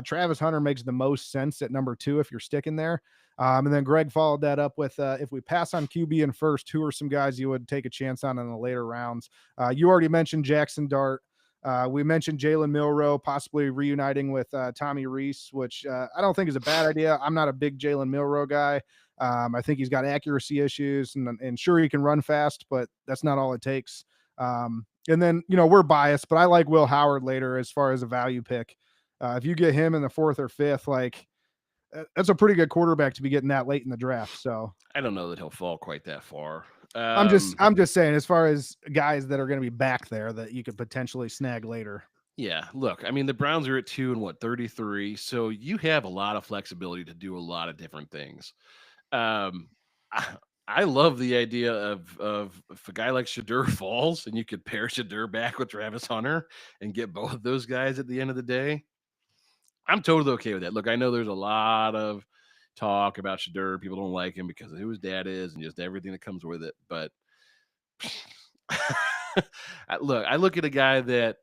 Travis Hunter makes the most sense at number 2 if you're sticking there. And then Greg followed that up with if we pass on QB in first, who are some guys you would take a chance on in the later rounds? You already mentioned Jackson Dart. We mentioned Jalen Milroe possibly reuniting with Tommy Reese, which I don't think is a bad idea. I'm not a big Jalen Milroe guy. I think he's got accuracy issues, and sure, he can run fast, but that's not all it takes. And then, we're biased, but I like Will Howard later as far as a value pick. If you get him in the 4th or 5th, like that's a pretty good quarterback to be getting that late in the draft. So I don't know that he'll fall quite that far. I'm just saying, as far as guys that are going to be back there that you could potentially snag later. Yeah, look, I mean, the Browns are at 2 and 33, so you have a lot of flexibility to do a lot of different things. I love the idea of if a guy like Shedeur falls and you could pair Shedeur back with Travis Hunter and get both of those guys at the end of the day. I'm totally okay with that. Look, I know there's a lot of talk about Shedeur. People don't like him because of who his dad is and just everything that comes with it. But I look at a guy that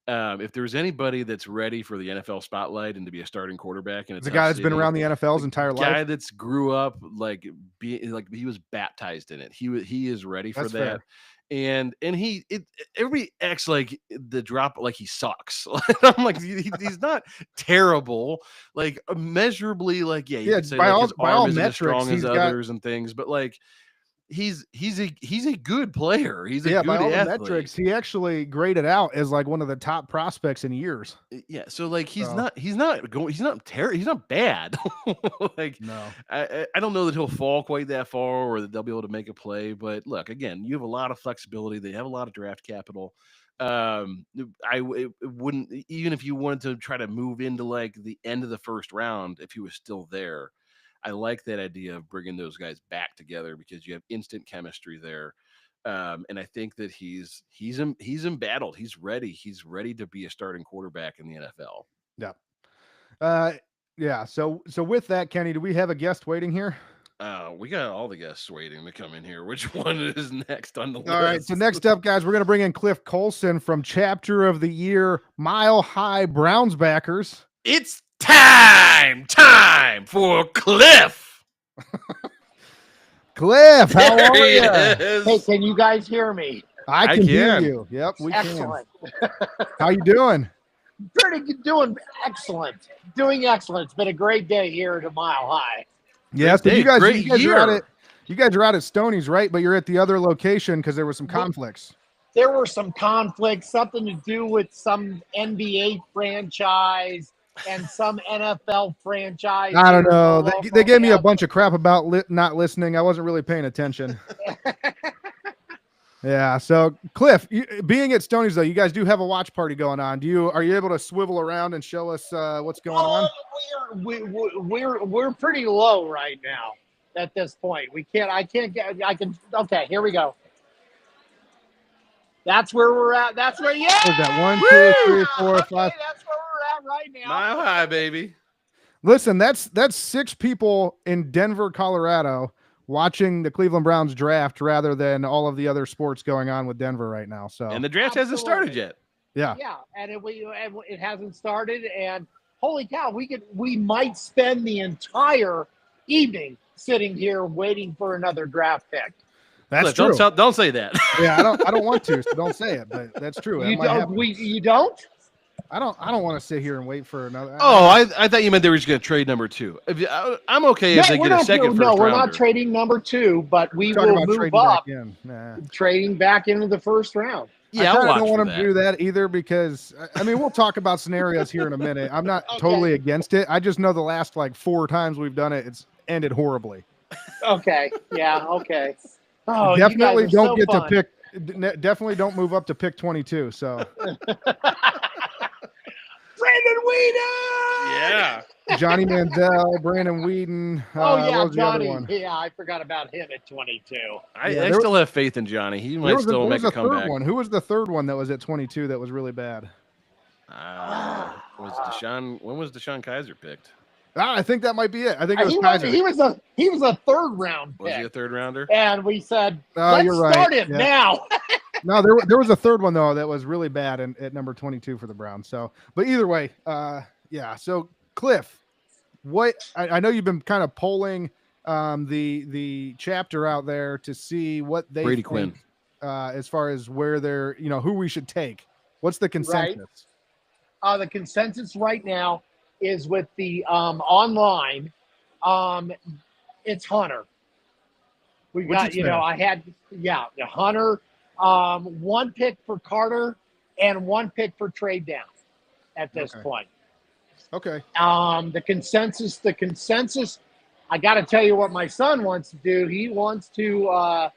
if there's anybody that's ready for the NFL spotlight and to be a starting quarterback, and it's a guy that's been around the NFL's entire life, guy that's grew up like he was baptized in it. He is ready for that's that. fair. And everybody acts like the drop like he sucks. I'm like he's not terrible, like immeasurably, like you can say by like all, his by arm all isn't as metrics, strong as others and things, but like he's a good player. He's a good by all athlete. the metrics, he actually graded out as like one of the top prospects in years. Yeah, so like he's not terrible. He's not bad. Like no, I don't know that he'll fall quite that far or that they'll be able to make a play. But look, again, you have a lot of flexibility. They have a lot of draft capital. It wouldn't, even if you wanted to try to move into like the end of the first round, if he was still there. I like that idea of bringing those guys back together because you have instant chemistry there. And I think that he's embattled. He's ready. He's ready to be a starting quarterback in the NFL. Yeah. Yeah. So with that, Kenny, do we have a guest waiting here? We got all the guests waiting to come in here. Which one is next on the list? All right. So next up, guys, we're going to bring in Cliff Colson from Chapter of the Year Mile High Browns backers. It's time for Cliff. Cliff, how are you? Hey, can you guys hear me? I can hear you. Yep, we Excellent. can. How you doing? Pretty good, doing excellent. Doing excellent. It's been a great day here at Mile High. Yes, but you guys are out at Stoney's, right? But you're at the other location because there were some conflicts. There were some conflicts, something to do with some NBA franchise and some NFL franchise. I don't know. They gave me a bunch of crap about not listening. I wasn't really paying attention. Yeah. So, Cliff, being at Stoney's, though, you guys do have a watch party going on. Are you able to swivel around and show us what's going on? We're pretty low right now at this point. Okay, here we go. That's where we're at. That's where, yeah. What is that? 1, 2, 3, 4, 5. That's where we're at right now. Mile High, baby. Listen, that's 6 people in Denver, Colorado, watching the Cleveland Browns draft rather than all of the other sports going on with Denver right now. So, and the draft hasn't started yet. Yeah. Yeah, and it hasn't started. And holy cow, we might spend the entire evening sitting here waiting for another draft pick. That's true. Don't say that. Yeah, I don't want to, so don't say it. But that's true. You don't? I don't want to sit here and wait for another. Oh, I thought you meant they were just going to trade number 2. I'm okay if they we're get a not, second no, first we're rounder. not trading number 2, but we talking will about move trading back up, in. Nah. trading back into the first round. Yeah, I I'll kinda watch don't for want them to do that either because I mean we'll talk about scenarios here in a minute. I'm not Okay. totally against it. I just know the last like 4 times we've done it, it's ended horribly. Okay. Yeah. Okay. Oh, Definitely you guys are don't so get fun. to pick. Definitely don't move up to pick 22. So Brandon Whedon! Yeah. Johnny Manziel, Brandon Whedon. Oh, yeah, what was the other Johnny. one? Yeah, I forgot about him at 22. I still have faith in Johnny. He might still make a comeback. Third one. Who was the third one that was at 22 that was really bad? Was Deshaun? When was Deshaun Kaiser picked? I think that might be it. I think it was He Kaiser. was a third round pick. Was he a third rounder? And we said, let's you're right. start him Yeah. now. No, there was a third one though that was really bad at number 22 for the Browns. So, but either way, yeah. So Cliff, what I know you've been kind of polling the chapter out there to see what they Brady think, Quinn. as far as where they're who we should take. What's the consensus? The consensus right now is with the online. It's Hunter. We got I had Hunter. 1 pick for Carter and 1 pick for trade down at this point. Okay. The consensus, I got to tell you what my son wants to do. He wants to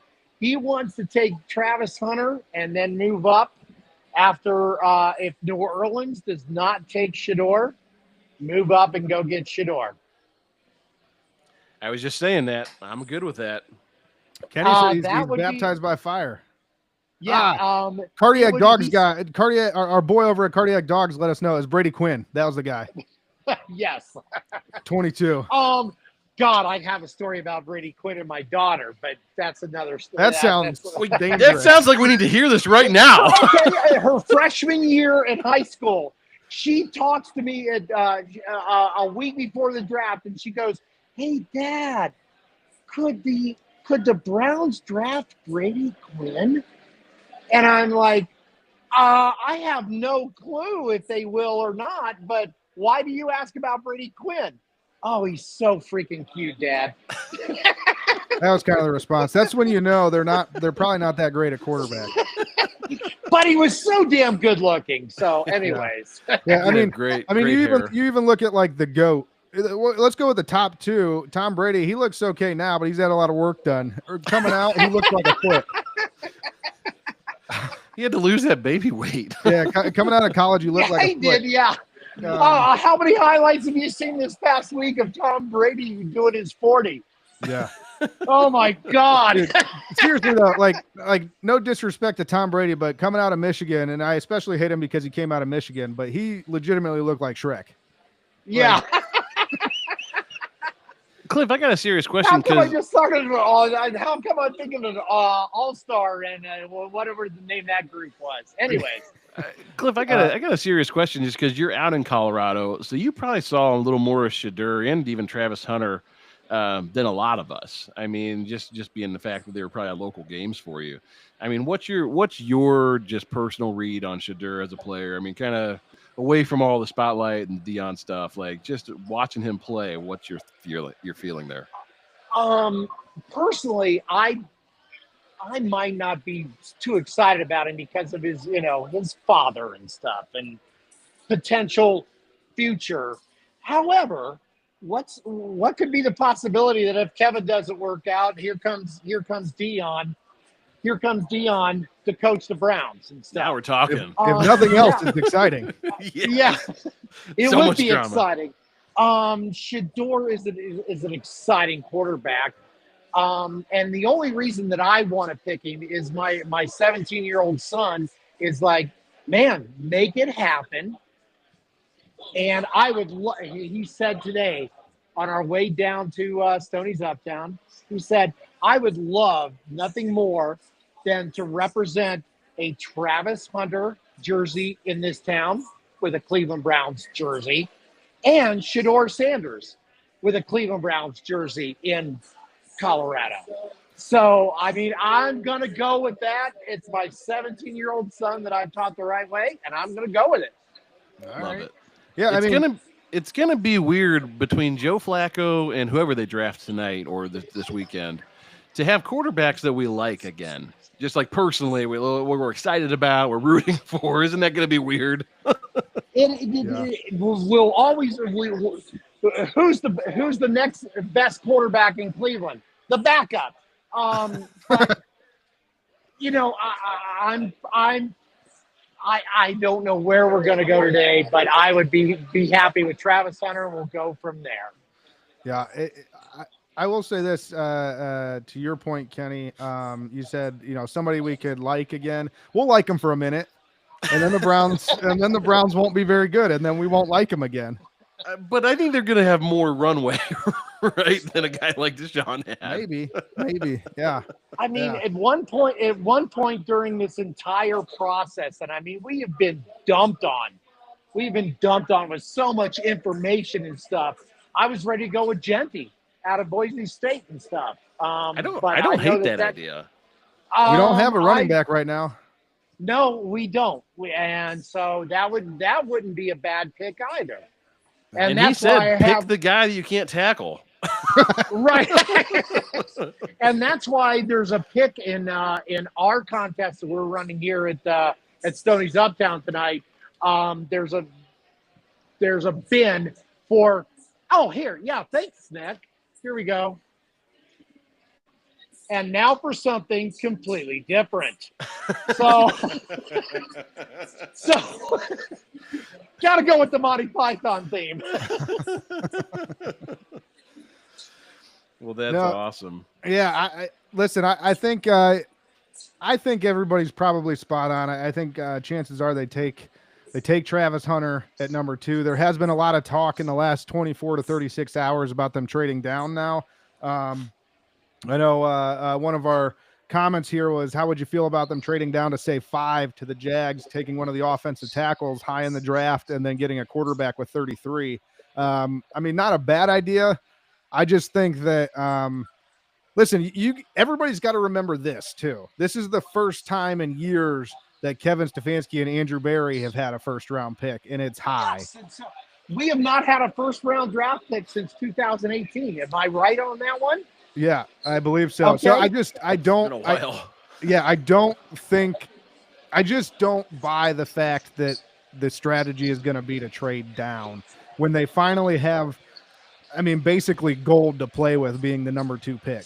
take Travis Hunter and then move up after, if New Orleans does not take Shedeur, move up and go get Shedeur. I was just saying that. I'm good with that. Kenny said he's baptized by fire. Yeah. Cardiac Dogs our boy over at Cardiac Dogs let us know is Brady Quinn. That was the guy. Yes. 22. God, I have a story about Brady Quinn and my daughter, but that's another story. That sounds dangerous. That sounds like we need to hear this right now. Okay, her freshman year in high school, she talks to me at a week before the draft, and she goes, "Hey, Dad, could the Browns draft Brady Quinn?" And I'm like, I have no clue if they will or not, but why do you ask about Brady Quinn? Oh, he's so freaking cute, Dad. That was kind of the response. That's when they're probably not that great at quarterback. But he was so damn good looking. So, anyways. Yeah, I mean, great. you even look at like the GOAT. Let's go with the top 2. Tom Brady, he looks okay now, but he's had a lot of work done. Coming out, he looks like a foot. He had to lose that baby weight. Yeah, coming out of college, you look like a he foot. did, yeah. How many highlights have you seen this past week of Tom Brady doing his 40? Yeah. Oh my God. Dude, seriously though, like no disrespect to Tom Brady, but coming out of Michigan, and I especially hate him because he came out of Michigan, but he legitimately looked like Shrek. Yeah. Cliff, I got a serious question. How come I just started? How come I'm thinking of All-Star and whatever the name of that group was? Anyways. Cliff, I got a serious question just because you're out in Colorado, so you probably saw a little more of Shedeur and even Travis Hunter than a lot of us. I mean, just being the fact that they were probably at local games for you. I mean, what's your just personal read on Shedeur as a player? I mean, kind of away from all the spotlight and Dion stuff, like just watching him play. What's your feeling there? Personally, I might not be too excited about him because of his father and stuff and potential future. However, what could be the possibility that if Kevin doesn't work out, here comes Dion to coach the Browns and stuff. Now we're talking. If nothing else, it's exciting. Yeah, it So would much be drama. exciting. Shedeur is an exciting quarterback. And the only reason that I want to pick him is my 17-year-old son is like, man, make it happen. And I would, he said today on our way down to Stoney's Uptown, he said, I would love nothing more than to represent a Travis Hunter jersey in this town with a Cleveland Browns jersey and Shedeur Sanders with a Cleveland Browns jersey in Colorado. So, I mean, I'm going to go with that. It's my 17-year-old son that I've taught the right way, and I'm going to go with it. All Love right. it. Yeah, It's gonna be weird between Joe Flacco and whoever they draft tonight or this weekend to have quarterbacks that we like again. Just like personally, we're excited about, we're rooting for. Isn't that going to be weird? It will always. Who's the next best quarterback in Cleveland? The backup. But I don't know where we're going to go today, but I would be happy with Travis Hunter. We'll go from there. Yeah, I will say this to your point, Kenny. You said somebody we could like again. We'll like them for a minute, and then the Browns won't be very good, and then we won't like them again. But I think they're going to have more runway, right, than a guy like Deshaun had. Maybe, yeah. I mean, at one point during this entire process, and I mean, we have been dumped on. We've been dumped on with so much information and stuff. I was ready to go with Genty out of Boise State and stuff. I don't hate that idea. We don't have a running back right now. No, we don't. And so that wouldn't be a bad pick either. And that's he said, pick the guy that you can't tackle. Right. And that's why there's a pick in our contest that we're running here at Stoney's Uptown tonight. There's a bin for. Oh, here. Yeah, thanks, Nick. Here we go. And now for something completely different. So got to go with the Monty Python theme. Well, that's awesome. Yeah, I think everybody's probably spot on. I think chances are they take Travis Hunter at number 2. There has been a lot of talk in the last 24 to 36 hours about them trading down now. I know one of our comments here was, how would you feel about them trading down to say 5 to the Jags, taking one of the offensive tackles high in the draft and then getting a quarterback with 33? I mean, not a bad idea. I just think that, listen, everybody's got to remember this too. This is the first time in years that Kevin Stefanski and Andrew Berry have had a first-round pick, and it's high. Yes, we have not had a first-round draft pick since 2018. Am I right on that one? Yeah, I believe so. Okay. So I just don't buy the fact that the strategy is going to be to trade down when they finally have, I mean, basically gold to play with, being the number 2 pick.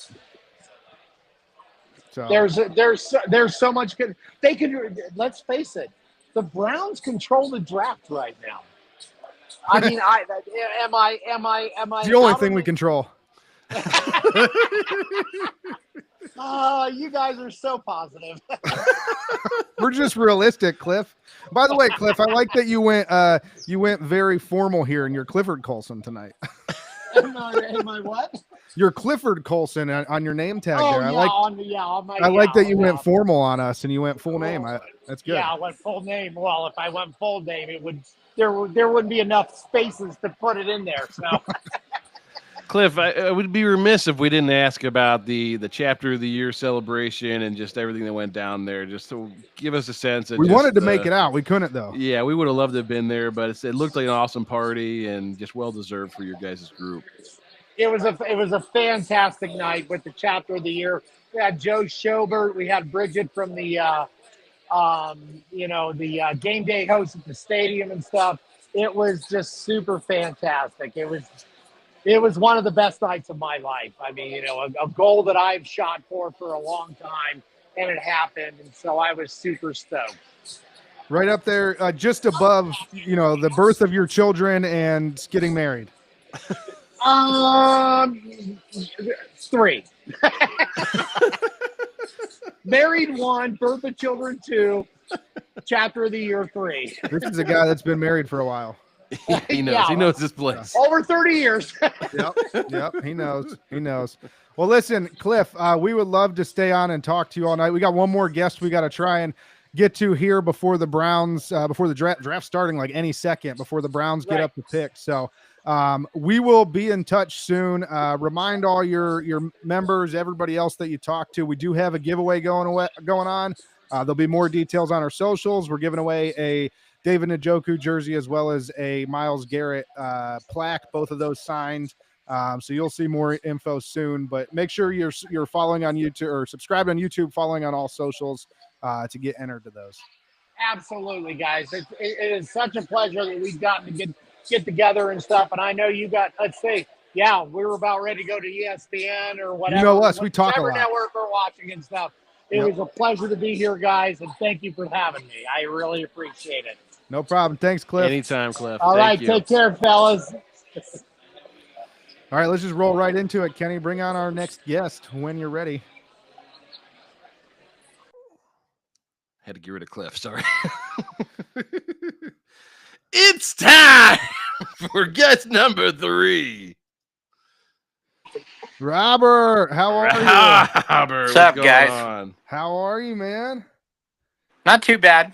So there's so much good. They could, let's face it, the Browns control the draft right now. I mean, am I? It's the only thing we control. Oh, you guys are so positive. We're just realistic, Cliff. By the way, Cliff, I like that you went very formal here in your Clifford Colson tonight. Am I what? Your Clifford Colson on your name tag there. Yeah, I like that you went formal on us and you went full name. That's good. Yeah, I went full name. Well, if I went full name, there wouldn't be enough spaces to put it in there. So. Cliff, I would be remiss if we didn't ask about the chapter of the year celebration and just everything that went down there, just to give us a sense. We wanted to make it out. We couldn't, though. Yeah, we would have loved to have been there, but it looked like an awesome party and just well-deserved for your guys' group. It was a fantastic night with the chapter of the year. We had Joe Schobert. We had Bridget from the game day host at the stadium and stuff. It was just super fantastic. It was one of the best nights of my life. I mean, a goal that I've shot for a long time, and it happened. And so I was super stoked. Right up there, just above, the birth of your children and getting married. 3. Married 1, birth of children 2, chapter of the year 3. This is a guy that's been married for a while. He knows. Yeah, he knows this place. Over 30 years. Yep. He knows. Well, listen, Cliff, we would love to stay on and talk to you all night. We got one more guest we got to try and get to here before the Browns, before the draft starting like any second, before the Browns get up to pick. So we will be in touch soon. Remind all your members, everybody else that you talk to, we do have a giveaway going on. There'll be more details on our socials. We're giving away a David Njoku jersey as well as a Myles Garrett plaque. Both of those signed. So you'll see more info soon. But make sure you're following on YouTube or subscribed on YouTube, following on all socials to get entered to those. Absolutely, guys. It is such a pleasure that we've gotten to get together and stuff. And I know you got, let's see, yeah, we were about ready to go to ESPN or whatever. You know us, we talk a lot. Network we're watching and stuff. It was a pleasure to be here, guys, and thank you for having me. I really appreciate it. No problem. Thanks, Cliff. Anytime, Cliff. All right, you. take care, fellas. All right, let's just roll right into it. Kenny, bring on our next guest when you're ready. Had to get rid of Cliff. Sorry. It's time for guest number 3. Robert, how are you? Robert, what's up, going guys? on? How are you, man? Not too bad.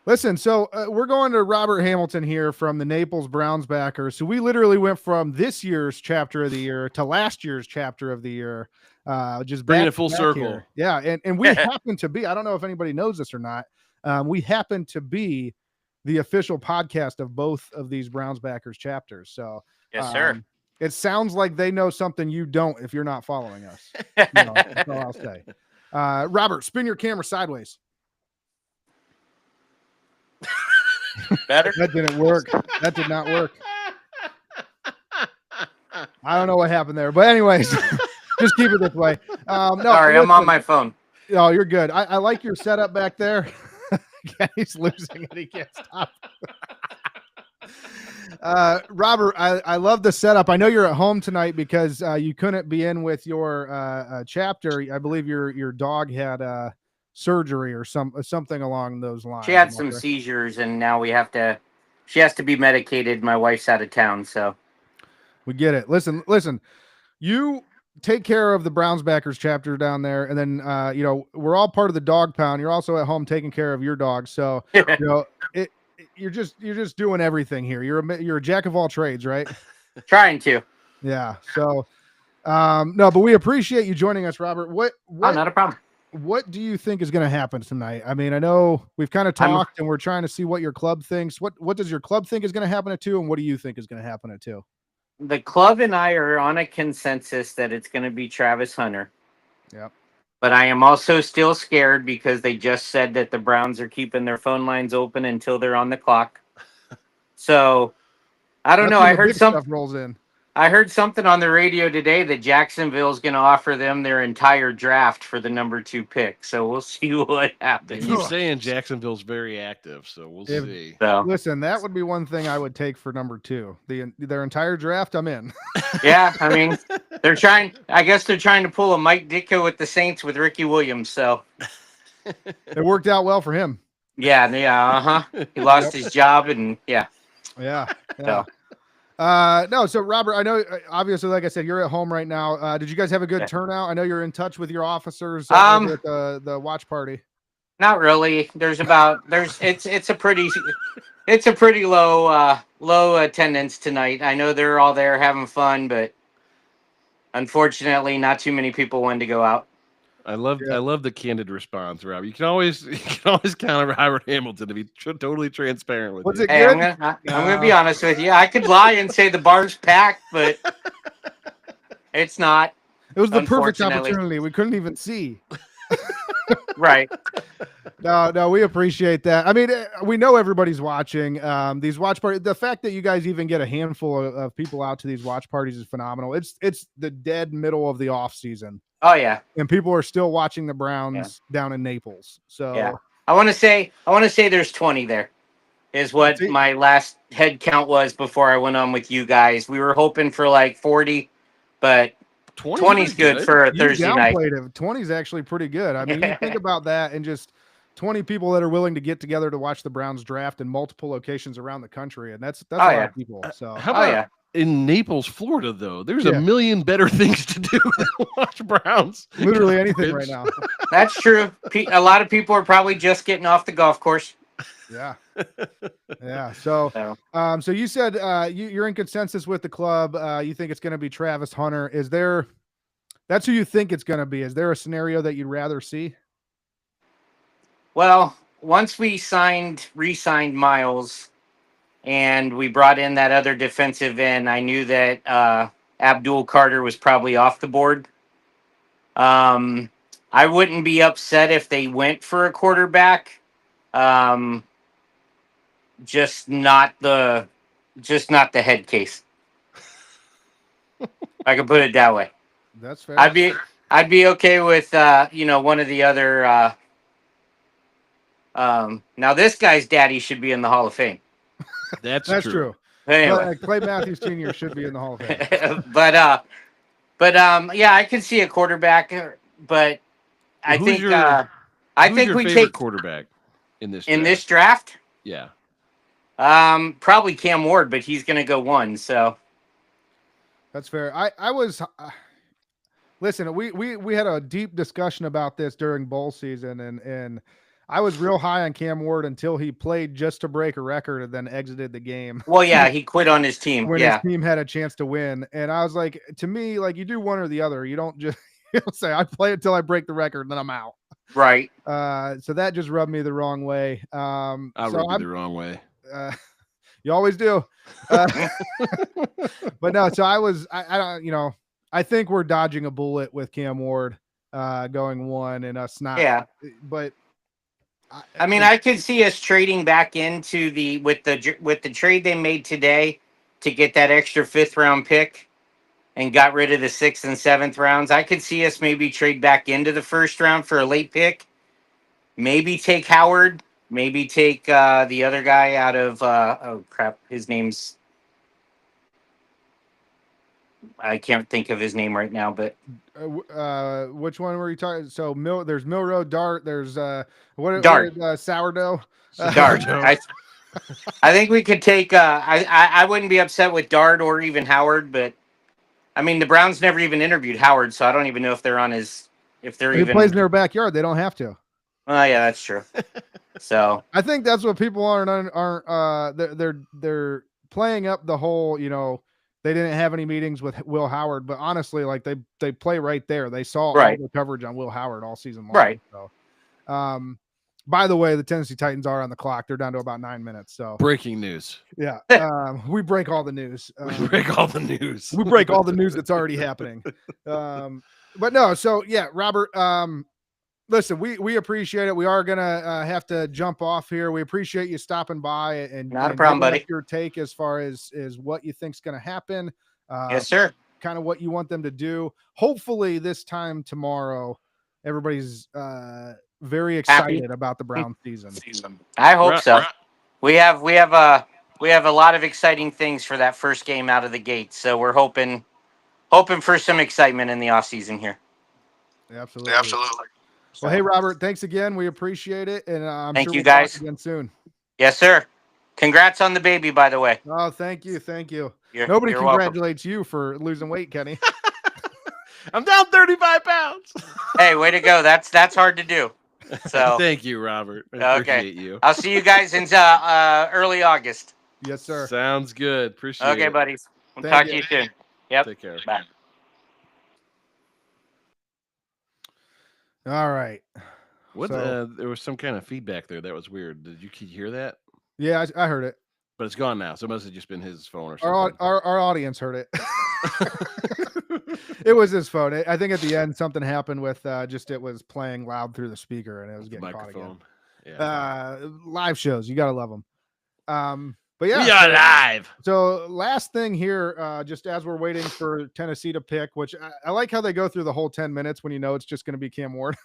Listen, so we're going to Robert Hamilton here from the Naples Browns backers. So we literally went from this year's chapter of the year to last year's chapter of the year. Just Bringing back it full back circle. here. Yeah, and we happen to be, I don't know if anybody knows this or not, we happen to be the official podcast of both of these Browns backers chapters. So Yes, sir. it sounds like they know something you don't if you're not following us. That's all I'll say. Robert, spin your camera sideways. Better? That didn't work. That did not work. I don't know what happened there, but anyways, just keep it this way. No, Sorry, I'm on my phone. Oh, you're good. I like your setup back there. He's losing and he can't stop. Robert, I love the setup. I know you're at home tonight because you couldn't be in with your chapter. I believe your dog had surgery or something along those lines. She had some seizures, and now she has to be medicated. My wife's out of town, so. We get it. Listen, you take care of the Browns backers chapter down there. And then, we're all part of the dog pound. You're also at home taking care of your dog. So, you're just doing everything here. You're a jack of all trades, right? Trying to. Yeah. So, no, but we appreciate you joining us, Robert. What not a problem. What do you think is going to happen tonight? I mean, I know we've kind of talked and we're trying to see what your club thinks. What does your club think is going to happen at 2? And what do you think is going to happen at 2? The club and I are on a consensus that it's going to be Travis Hunter. Yep. But I am also still scared because they just said that the Browns are keeping their phone lines open until they're on the clock. So I don't know. I heard stuff rolls in. I heard something on the radio today that Jacksonville's going to offer them their entire draft for the number 2 pick. So we'll see what They happens. keep saying Jacksonville's very active, so we'll see. So Listen, that would be one thing I would take for number 2. Their entire draft, I'm in. yeah, I mean, I guess they're trying to pull a Mike Ditka with the Saints with Ricky Williams. So It worked out well for him. yeah. He lost his job and yeah. Yeah. So. No, so Robert, I know obviously, like I said, you're at home right now. Did you guys have a good turnout? I know you're in touch with your officers over at the watch party. Not really. It's a pretty low attendance tonight. I know they're all there having fun, but unfortunately, not too many people wanted to go out. I love the candid response, Rob. You can always count on Robert Hamilton to be totally transparent with you. Hey, I'm gonna be honest with you. I could lie and say the bar's packed, but it's not. It was the perfect opportunity. We couldn't even see. Right. No, we appreciate that. I mean, we know everybody's watching these watch parties. The fact that you guys even get a handful of people out to these watch parties is phenomenal. It's the dead middle of the off season. Oh yeah. And people are still watching the Browns down in Naples. So yeah. I want to say there's 20 there. Is what my last head count was before I went on with you guys. We were hoping for like 40, but 20 is good for a Thursday night. 20 is actually pretty good. I mean, you think about that and just 20 people that are willing to get together to watch the Browns draft in multiple locations around the country, and that's a lot of people. So how about in Naples, Florida, though? There's a million better things to do than watch Browns. Literally anything right now. That's true. A lot of people are probably just getting off the golf course. Yeah. Yeah. So you said you're in consensus with the club. You think it's going to be Travis Hunter. That's who you think it's going to be. Is there a scenario that you'd rather see? Well, we re-signed Miles, and we brought in that other defensive end, I knew that Abdul Carter was probably off the board. I wouldn't be upset if they went for a quarterback. Just not the head case. I can put it that way. That's fair. I'd be okay with one of the other. Now this guy's daddy should be in the Hall of Fame. That's true. Anyway. Clay Matthews Sr. should be in the Hall of Fame. but yeah, I could see a quarterback, but I think we take quarterback in this draft. Yeah. Probably Cam Ward, but he's going to go 1. So that's fair. I was listen. We had a deep discussion about this during bowl season, and I was real high on Cam Ward until he played just to break a record and then exited the game. Well, yeah, he quit on his team. When his team had a chance to win, and I was like, to me, like you do one or the other. You don't just say I play until I break the record, and then I'm out. Right. So that just rubbed me the wrong way. I rubbed you the wrong way. You always do. But no, so I don't, I think we're dodging a bullet with Cam Ward going 1 and us not. Yeah. But I mean, I could see us trading back into with the trade they made today to get that extra 5th round pick and got rid of the 6th and 7th rounds. I could see us maybe trade back into the 1st round for a late pick. Maybe take Howard. Maybe take the other guy out of oh crap, his name's I can't think of his name right now, but which one were you talking? So there's Milrow, Dart. There's Dart, sourdough. Dart. I think we could take. I wouldn't be upset with Dart or even Howard, but I mean the Browns never even interviewed Howard, so I don't even know if they're on his. If they're he plays in their backyard, they don't have to. Oh yeah, that's true. So I think that's what people aren't. They're playing up the whole. They didn't have any meetings with Will Howard, but honestly, like they play right there. They saw all the coverage on Will Howard all season long. Right. So, by the way, the Tennessee Titans are on the clock. They're down to about 9 minutes. So breaking news. Yeah. We break all the news. We break all the news. We break all the news that's already happening. But no. So yeah, Robert, listen, we appreciate it. We are going to have to jump off here. We appreciate you stopping by and not a problem, buddy. Your take as far as what you think's going to happen. Yes, sir. Kind of what you want them to do. Hopefully this time tomorrow, everybody's very excited about the Brown season. I hope so. We have a lot of exciting things for that first game out of the gate. So we're hoping for some excitement in the off season here. Absolutely. Well, hey, Robert, thanks again. We appreciate it. And I'm thank sure you we'll guys talk again soon. Yes, sir. Congrats on the baby, by the way. Oh, thank you. You're Nobody congratulates you for losing weight, Kenny. I'm down 35 pounds. Hey, way to go. That's hard to do. So thank you, Robert. I appreciate you. I'll see you guys in early August. Yes, sir. Sounds good. Appreciate it. Okay, buddies. We'll talk to you soon. Yep. Take care. Bye. All right. There was some kind of feedback there. That was weird. Did you hear that? Yeah, I heard it. But it's gone now. So it must have just been his phone or something. Our audience heard it. It was his phone. I think at the end something happened with it was playing loud through the speaker and it was getting caught again. Yeah. Live shows, you gotta love them. But yeah, we are live. So last thing here, just as we're waiting for Tennessee to pick, which I like how they go through the whole 10 minutes when it's just going to be Cam Ward.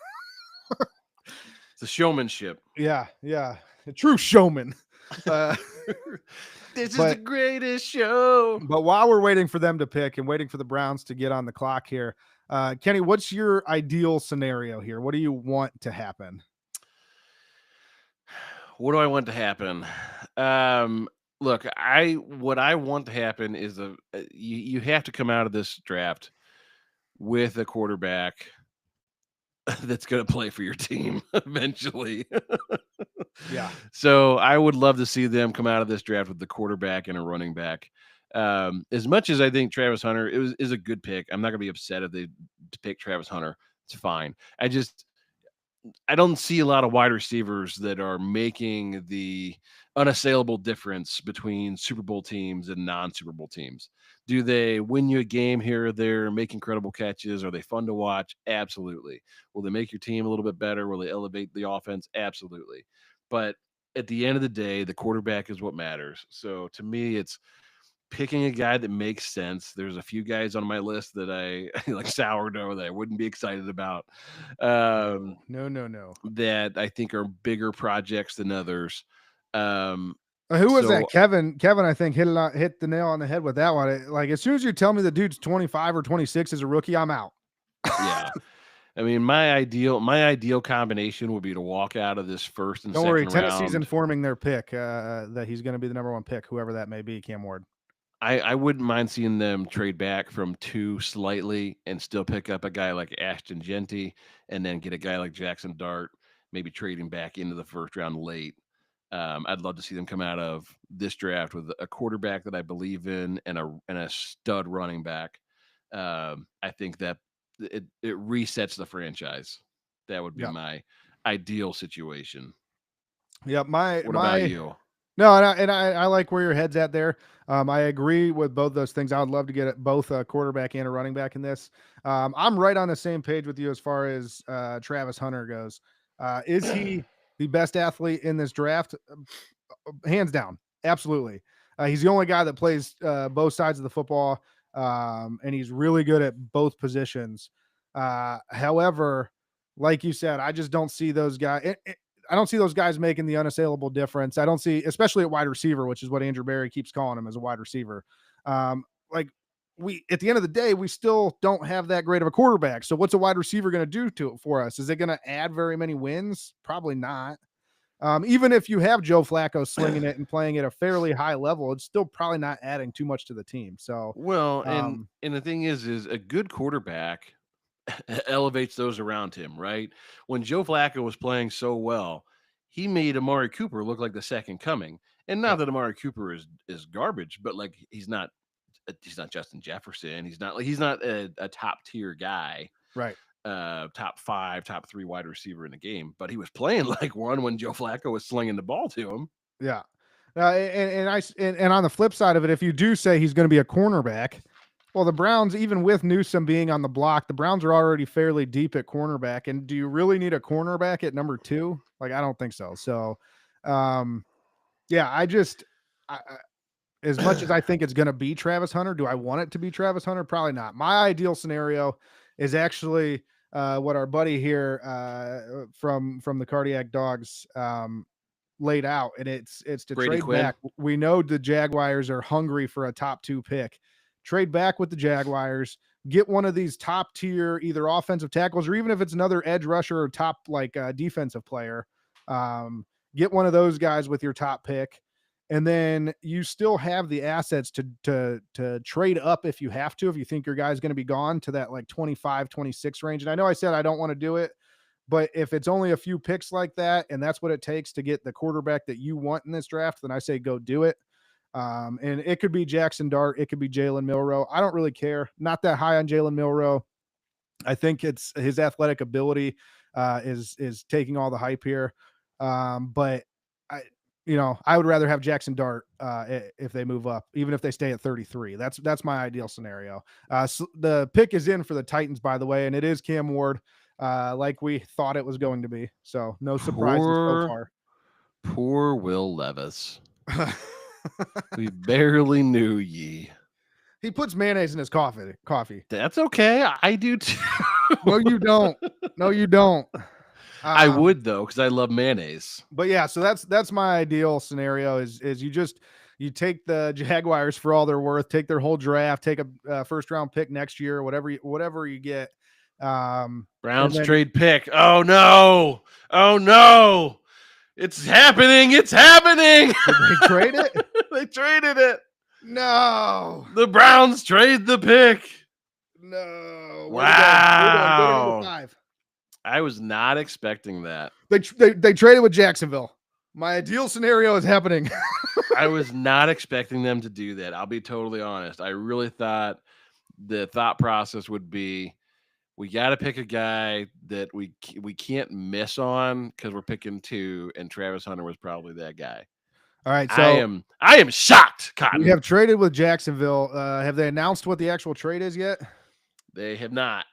It's a showmanship. Yeah, a true showman. This is the greatest show. But while we're waiting for them to pick and waiting for the Browns to get on the clock here, Kenny, what's your ideal scenario here? What do you want to happen? What do I want to happen? Look, what I want to happen is you have to come out of this draft with a quarterback that's going to play for your team eventually. Yeah. So I would love to see them come out of this draft with the quarterback and a running back. As much as I think Travis Hunter is a good pick, I'm not going to be upset if they pick Travis Hunter. It's fine. I don't see a lot of wide receivers that are making the unassailable difference between Super Bowl teams and non-Super Bowl teams. Do they win you a game here or there, make incredible catches? Are they fun to watch? Absolutely. Will they make your team a little bit better? Will they elevate the offense? Absolutely. But at the end of the day, the quarterback is what matters. So to me, it's picking a guy that makes sense. There's a few guys on my list that I like sourdough that I wouldn't be excited about. No. That I think are bigger projects than others. Who was that? Kevin, I think hit the nail on the head with that one. Like as soon as you tell me the dude's 25 or 26 as a rookie, I'm out. Yeah. I mean, my ideal combination would be to walk out of this first and Don't worry, second round. Tennessee's informing their pick that he's going to be the number 1 pick, whoever that may be, Cam Ward. I wouldn't mind seeing them trade back from 2 slightly and still pick up a guy like Ashton Genty and then get a guy like Jackson Dart, maybe trading back into the first round late. I'd love to see them come out of this draft with a quarterback that I believe in and a stud running back. I think that it resets the franchise. That would be my ideal situation. Yeah, what about you? No, and I like where your head's at there. I agree with both those things. I would love to get both a quarterback and a running back in this. I'm right on the same page with you as far as Travis Hunter goes. Is he the best athlete in this draft? Hands down, absolutely. He's the only guy that plays both sides of the football, and he's really good at both positions. However, like you said, I just don't see those guys. I don't see those guys making the unassailable difference. I don't see, especially at wide receiver, which is what Andrew Berry keeps calling him, as a wide receiver. Like at the end of the day, we still don't have that great of a quarterback. So what's a wide receiver going to do for us? Is it going to add very many wins? Probably not. Even if you have Joe Flacco slinging it and playing at a fairly high level, it's still probably not adding too much to the team. So, well, and the thing is a good quarterback elevates those around him, right? When Joe Flacco was playing so well, he made Amari Cooper look like the second coming. And not that Amari Cooper is garbage, but like he's not Justin Jefferson. He's not a top tier guy, right? Top 5, top 3 wide receiver in the game, but he was playing like one when Joe Flacco was slinging the ball to him. Yeah. And on the flip side of it, if you do say he's going to be a cornerback, well, the Browns, even with Newsome being on the block, the Browns are already fairly deep at cornerback. And do you really need a cornerback at number 2? Like, I don't think so. So, yeah, as much as I think it's going to be Travis Hunter, do I want it to be Travis Hunter? Probably not. My ideal scenario is actually what our buddy here from the Cardiac Dogs laid out, and it's to Brady trade Quinn. back. We know the Jaguars are hungry for a top 2 pick. Trade back with the Jaguars, get one of these top tier either offensive tackles or even if it's another edge rusher or top defensive player, get one of those guys with your top pick. And then you still have the assets to trade up if you have to, if you think your guy's going to be gone to that like 25, 26 range. And I know I said I don't want to do it, but if it's only a few picks like that, and that's what it takes to get the quarterback that you want in this draft, then I say go do it. And it could be Jackson Dart. It could be Jalen Milroe. I don't really care. Not that high on Jalen Milroe. I think it's his athletic ability is taking all the hype here. But I would rather have Jackson Dart if they move up, even if they stay at 33. That's my ideal scenario. So the pick is in for the Titans, by the way, and it is Cam Ward, like we thought it was going to be. So no surprises so far. Poor Will Levis. We barely knew ye. He puts mayonnaise in his coffee. That's okay. I do too. No, you don't. No, you don't. I would though, because I love mayonnaise. But yeah, so that's my ideal scenario is you take the Jaguars for all they're worth, take their whole draft, take a first round pick next year, whatever you get. Browns trade pick. Oh no. It's happening. Did they trade it? They traded it. No. The Browns trade the pick. No. Wow. Go to 5. I was not expecting that. They traded with Jacksonville. My ideal scenario is happening. I was not expecting them to do that. I'll be totally honest. I really thought the thought process would be we got to pick a guy that we can't miss on because we're picking 2, and Travis Hunter was probably that guy. All right, so I am shocked, Cotton. we have traded with Jacksonville. Have they announced what the actual trade is yet? They have not.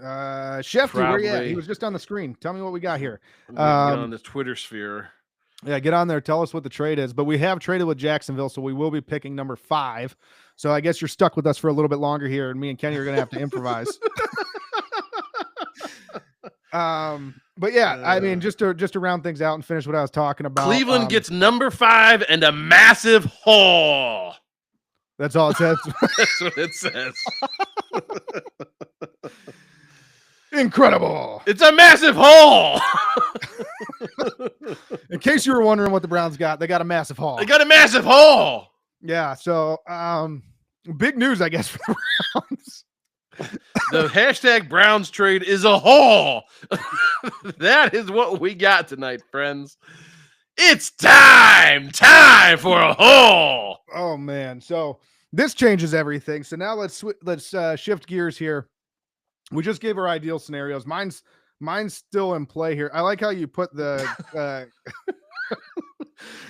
Shefty, where you at? He was just on the screen. Tell me what we got here. Get on the Twitter sphere. Yeah, get on there. Tell us what the trade is. But we have traded with Jacksonville, so we will be picking number 5. So I guess you're stuck with us for a little bit longer here, and me and Kenny are going to have to improvise. But yeah, I mean, just to round things out and finish what I was talking about. Cleveland gets number 5 and a massive haul. That's all it says. That's what it says. Incredible. It's a massive haul. In case you were wondering what the Browns got, they got a massive haul. They got a massive haul. Yeah. So, big news, I guess, for the Browns. The hashtag Browns trade is a haul. That is what we got tonight, friends. It's time for a haul. Oh man. So this changes everything. So now let's shift gears here. We just gave our ideal scenarios. Mine's still in play here. I like how you put the.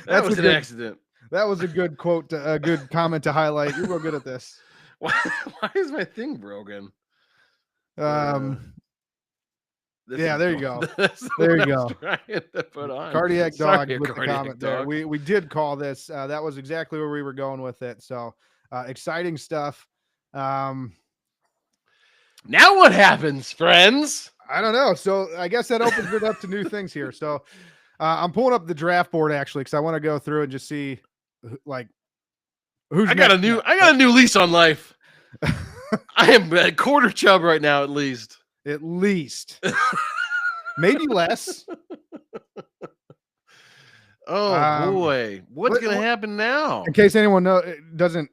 That was an accident. That was a good quote, a good comment to highlight. You're real good at this. Why is my thing broken? Yeah, there you go. There you go. Cardiac dog with the comment there. We did call this. That was exactly where we were going with it. So exciting stuff. Now what happens, friends? I don't know. So I guess that opens it up to new things here. So I'm pulling up the draft board actually because I want to go through and just see like who's. I got a new lease on life. I am a quarter chub right now, at least. At least. Maybe less. Oh boy, what's gonna happen now? In case anyone doesn't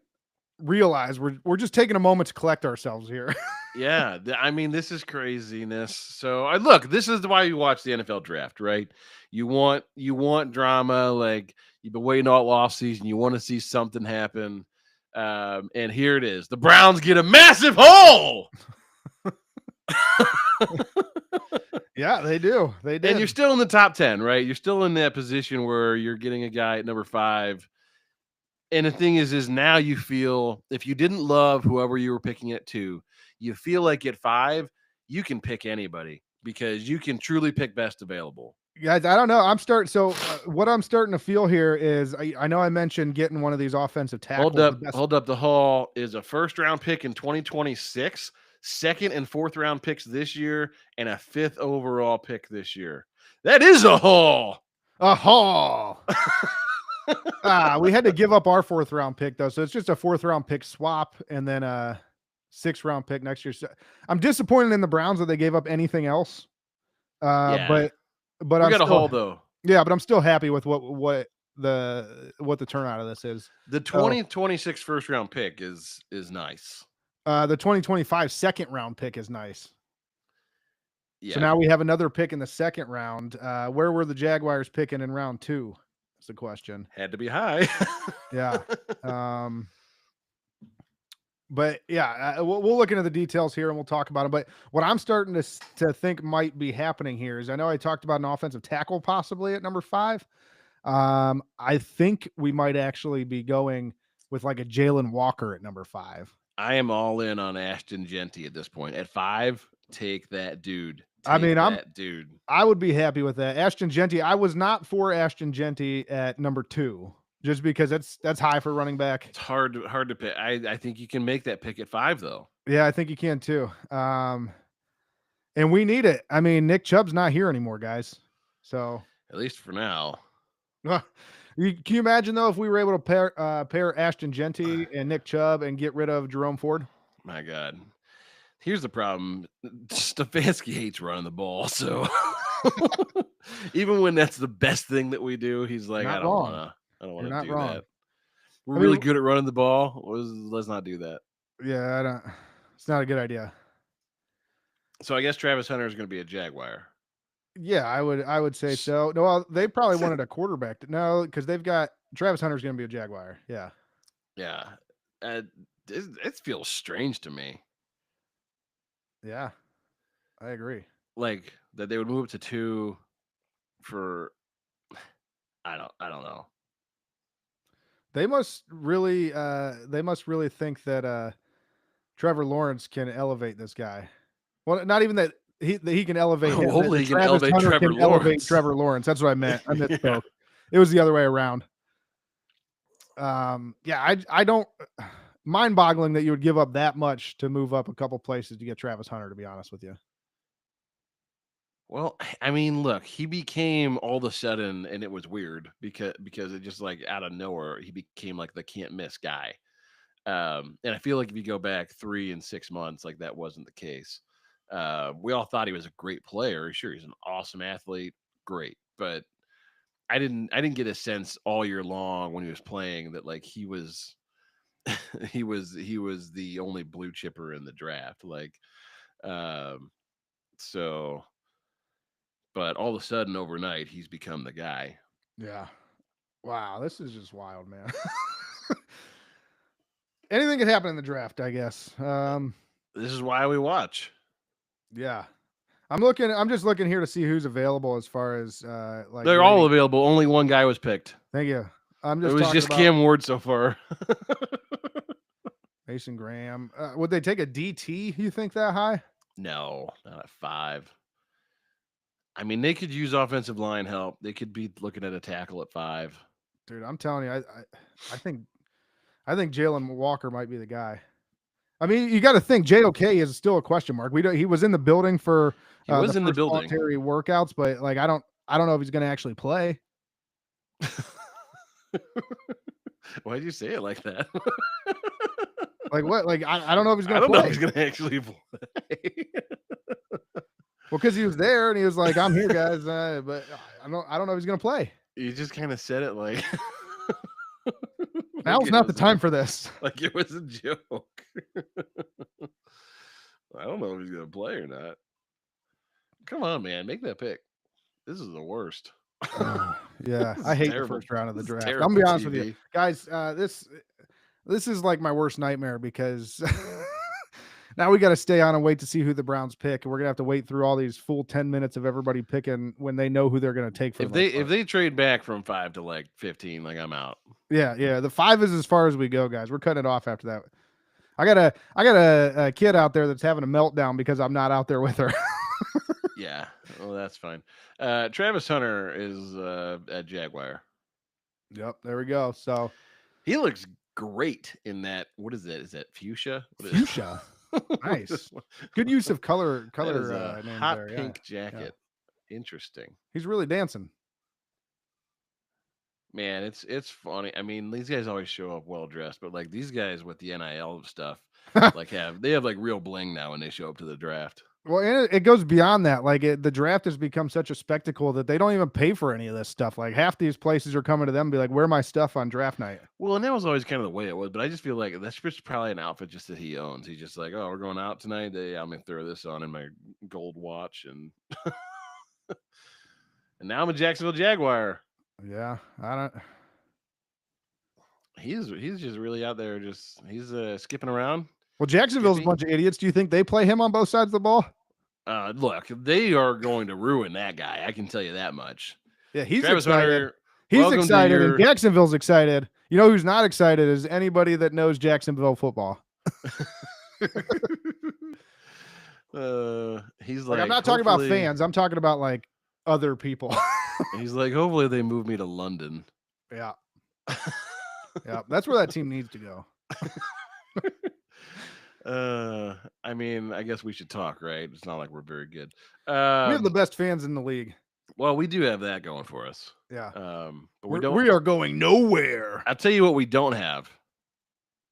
realize, we're just taking a moment to collect ourselves here. Yeah, I mean, this is craziness. So look, this is why you watch the NFL draft, right? You want drama, like you've been waiting all off season. You want to see something happen, and here it is. The Browns get a massive haul. Yeah, they do. They did. And you're still in the top 10, right? You're still in that position where you're getting a guy at number 5. And the thing is now you feel if you didn't love whoever you were picking at 2, you feel like at 5, you can pick anybody because you can truly pick best available. Guys, I don't know. What I'm starting to feel here is I know I mentioned getting one of these offensive tackles. Hold up. The haul is a first-round pick in 2026, second and fourth round picks this year, and a 5th overall pick this year. That is a haul. A haul. We had to give up our 4th round pick though, so it's just a 4th round pick swap and then a 6th round pick next year. So I'm disappointed in the Browns that they gave up anything else. But we got a haul though. Yeah, but I'm still happy with what the turnout of this is. The 2026 first round pick is nice. The 2025 2nd round pick is nice. Yeah. So now we have another pick in the 2nd round. Where were the Jaguars picking in round 2? That's the question. Had to be high. Yeah. But yeah, we'll look into the details here and we'll talk about it. But what I'm starting to think might be happening here is I know I talked about an offensive tackle possibly at number 5. I think we might actually be going with like a Jalen Walker at number 5. I am all in on Ashton Genty at this point. At 5, take that dude. I would be happy with that. Ashton Genty. I was not for Ashton Genty at number 2. Just because that's high for running back. It's hard to pick. I think you can make that pick at 5 though. Yeah, I think you can too. And we need it. I mean, Nick Chubb's not here anymore, guys. So at least for now. Can you imagine though if we were able to pair Ashton Genty and Nick Chubb and get rid of Jerome Ford? My God. Here's the problem. Stefanski hates running the ball, so even when that's the best thing that we do, he's like, I don't want to do that. We're really good at running the ball. Let's not do that. Yeah, it's not a good idea. So I guess Travis Hunter is going to be a Jaguar. Yeah, I would say so. No, well, they probably wanted a quarterback. No, because they've got Travis Hunter's going to be a Jaguar. Yeah. Yeah. It feels strange to me. Yeah, I agree. Like that they would move to 2 for I don't know. They must really think that Trevor Lawrence can elevate this guy. Well, not even that he can elevate him. Hopefully That he can Travis elevate Hunter Trevor can elevate Lawrence. Trevor Lawrence. That's what I meant. I Yeah. misspoke. It was the other way around. Yeah, I don't. Mind-boggling that you would give up that much to move up a couple places to get Travis Hunter. To be honest with you. Well, I mean, look, he became all of a sudden, and it was weird because it just like out of nowhere, he became like the can't miss guy. And I feel like if you go back 3 and 6 months, like that wasn't the case. We all thought he was a great player. Sure, he's an awesome athlete, great, but I didn't get a sense all year long when he was playing that like he was he was the only blue chipper in the draft. Like, um, so, but all of a sudden overnight he's become the guy. Yeah. Wow, this is just wild, man. Anything could happen in the draft, I guess. This is why we watch. Yeah. I'm just looking here to see who's available as far as like They're all waiting. available. Only one guy was picked. Thank you. I'm It just was talking just about Cam Ward so far. Mason Graham. Would they take a DT? You think that high? No, not at 5. I mean, they could use offensive line help. They could be looking at a tackle at 5. Dude, I'm telling you, I think Jalen Walker might be the guy. I mean, you got to think JOK is still a question mark. He was in the building for He was in the first building. voluntary workouts, but like I don't know if he's going to actually play. Why'd you say it like that? Like what? Like I don't know if he's I going to don't know play. if he's going to actually play. Well, because he was there and he was like, "I'm here, guys," but I don't know if he's going to play. You just kind of said it like Now's not the time for this. Like it was a joke. I don't know if he's going to play or not. Come on, man, make that pick. This is the worst. Yeah, This I is hate terrible. the first round of the This is draft. I'm terrible gonna be honest with you, TV. guys. This is like my worst nightmare because now we got to stay on and wait to see who the Browns pick, and we're gonna have to wait through all these full 10 minutes of everybody picking when they know who they're gonna take. For If they trade back from 5 to like 15, like I'm out. yeah, the 5 is as far as we go, guys. We're cutting it off after that. I got a kid out there that's having a meltdown because I'm not out there with her. Yeah, well, that's fine. Travis Hunter is at Jaguar. Yep, there we go. So He looks great in that. What is that? Is that fuchsia? What is fuchsia, nice, good use of color. That is a names hot there, yeah. pink jacket. Interesting. He's really dancing. Man, it's funny. I mean, these guys always show up well dressed, but like these guys with the NIL stuff, like they have like real bling now when they show up to the draft. Well, and it goes beyond that. Like the draft has become such a spectacle that they don't even pay for any of this stuff. Like half these places are coming to them and be like, "Where my stuff on draft night?" Well, and that was always kind of the way it was, but I just feel like that's just probably an outfit just that he owns. He's just like, "Oh, we're going out tonight. Yeah, I'm gonna throw this on in my gold watch," and and now I'm a Jacksonville Jaguar. Yeah, I don't. He's just really out there. Just he's skipping around. Well, Jacksonville's a bunch of idiots. Do you think they play him on both sides of the ball? Look, they are going to ruin that guy. I can tell you that much. Yeah, he's Travis excited. Hunter, He's welcome to excited, your- and Jacksonville's excited. You know who's not excited is anybody that knows Jacksonville football. He's Like, like, I'm not talking about hopefully- fans. I'm talking about like other people. He's like, hopefully they move me to London. Yeah. Yeah, that's where that team needs to go. I mean, I guess we should talk, right? It's not like we're very good. We have the Um, best fans in the league. well, we do have that going for us. Yeah. But we don't. We are going nowhere. I'll tell you what we don't have.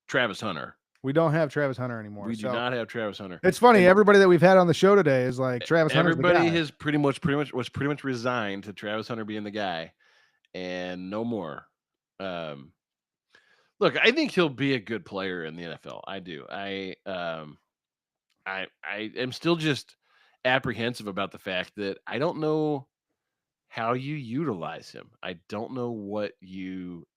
Travis Hunter. We don't have Travis Hunter anymore. We do so not have Travis Hunter. it's funny. Everybody that we've had on the show today is like Travis Hunter's the Everybody guy. has pretty much resigned to Travis Hunter being the guy, and no more. Look, I think he'll be a good player in the NFL. I do. I am still just apprehensive about the fact that I don't know how you utilize him. I don't know what you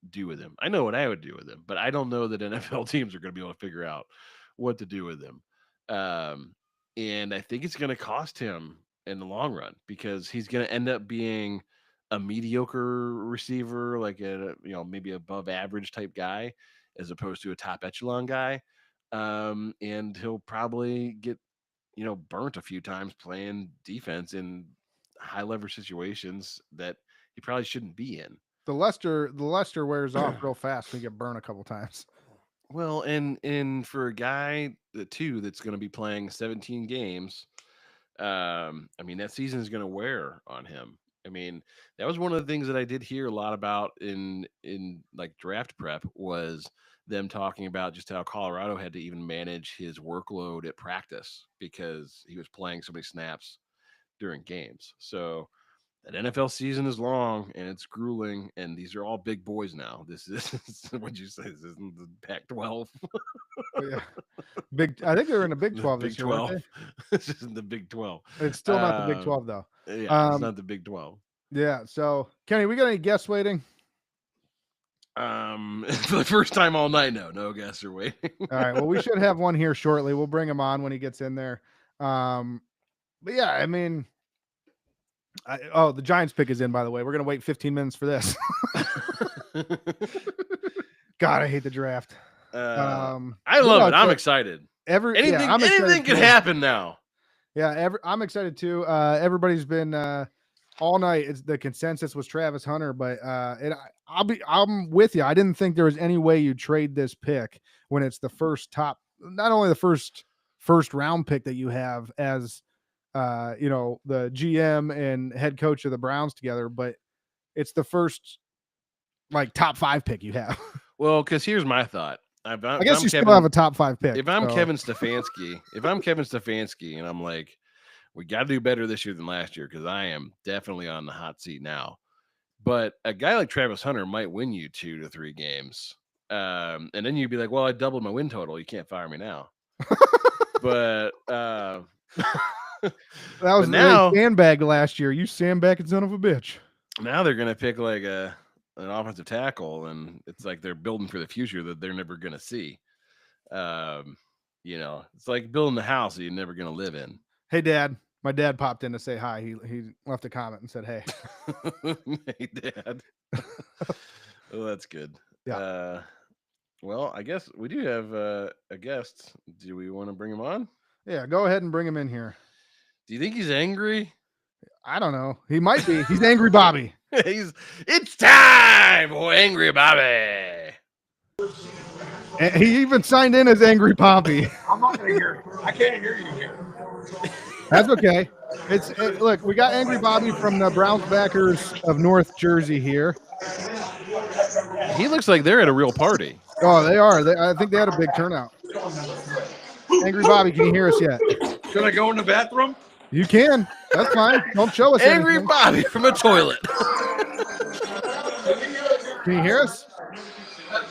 do with him. I know what I would do with him, but I don't know that NFL teams are going to be able to figure out what to do with him. And I think it's going to cost him in the long run because he's going to end up being a mediocre receiver, like maybe above average type guy, as opposed to a top echelon guy. And he'll probably get burnt a few times playing defense in high leverage situations that he probably shouldn't be in. The luster wears off real fast when you get burned a couple times. Well, and for a guy that's going to be playing 17 games, I mean that season is going to wear on him. I mean, that was one of the things that I did hear a lot about in like draft prep was them talking about just how Colorado had to even manage his workload at practice because he was playing so many snaps during games. So that NFL season is long and it's grueling, and these are all big boys now. This is what you say. This isn't the Pac-12. Yeah, I think they're in the Big 12 Big this year. 12. This isn't the Big 12. It's still not the Big 12 though. Yeah, it's not the Big 12. Yeah. So, Kenny, we got any guests waiting? For the first time all night, no guests are waiting. All right. Well, we should have one here shortly. We'll bring him on when he gets in there. But yeah, I mean. The Giants pick is in, by the way. We're going to wait 15 minutes for this. God, I hate the draft. I love it. I'm excited. Anything can happen now. Yeah, I'm excited too. Everybody's been all night. The consensus was Travis Hunter, but I'm with you. I didn't think there was any way you trade this pick when it's the not only the first round pick that you have as the GM and head coach of the Browns together, but it's the first like top 5 pick you have. Well, because here's my thought. I guess you still have a top 5 pick. If I'm Kevin Stefanski, and I'm like, we got to do better this year than last year because I am definitely on the hot seat now. But a guy like Travis Hunter might win you 2 to 3 games. And then you'd be like, well, I doubled my win total. You can't fire me now. But that was now sandbag last year. You sandbagging son of a bitch. Now they're gonna pick like an offensive tackle, and it's like they're building for the future that they're never gonna see. It's like building a house that you're never gonna live in. Hey, Dad. My dad popped in to say hi. He left a comment and said, "Hey." Hey, Dad. Well, that's good. Yeah. Well, I guess we do have a guest. Do we want to bring him on? Yeah, go ahead and bring him in here. Do you think he's angry? I don't know. He might be. He's Angry Bobby. It's time for Angry Bobby. And he even signed in as Angry Bobby. I'm not going to hear you. I can't hear you here. That's okay. Look, we got Angry Bobby from the Browns backers of North Jersey here. He looks like they're at a real party. Oh, they are. I think they had a big turnout. Angry Bobby, can you hear us yet? Should I go in the bathroom? You can. That's fine. Don't show us Angry anything. Bobby from a toilet. Can you hear us? All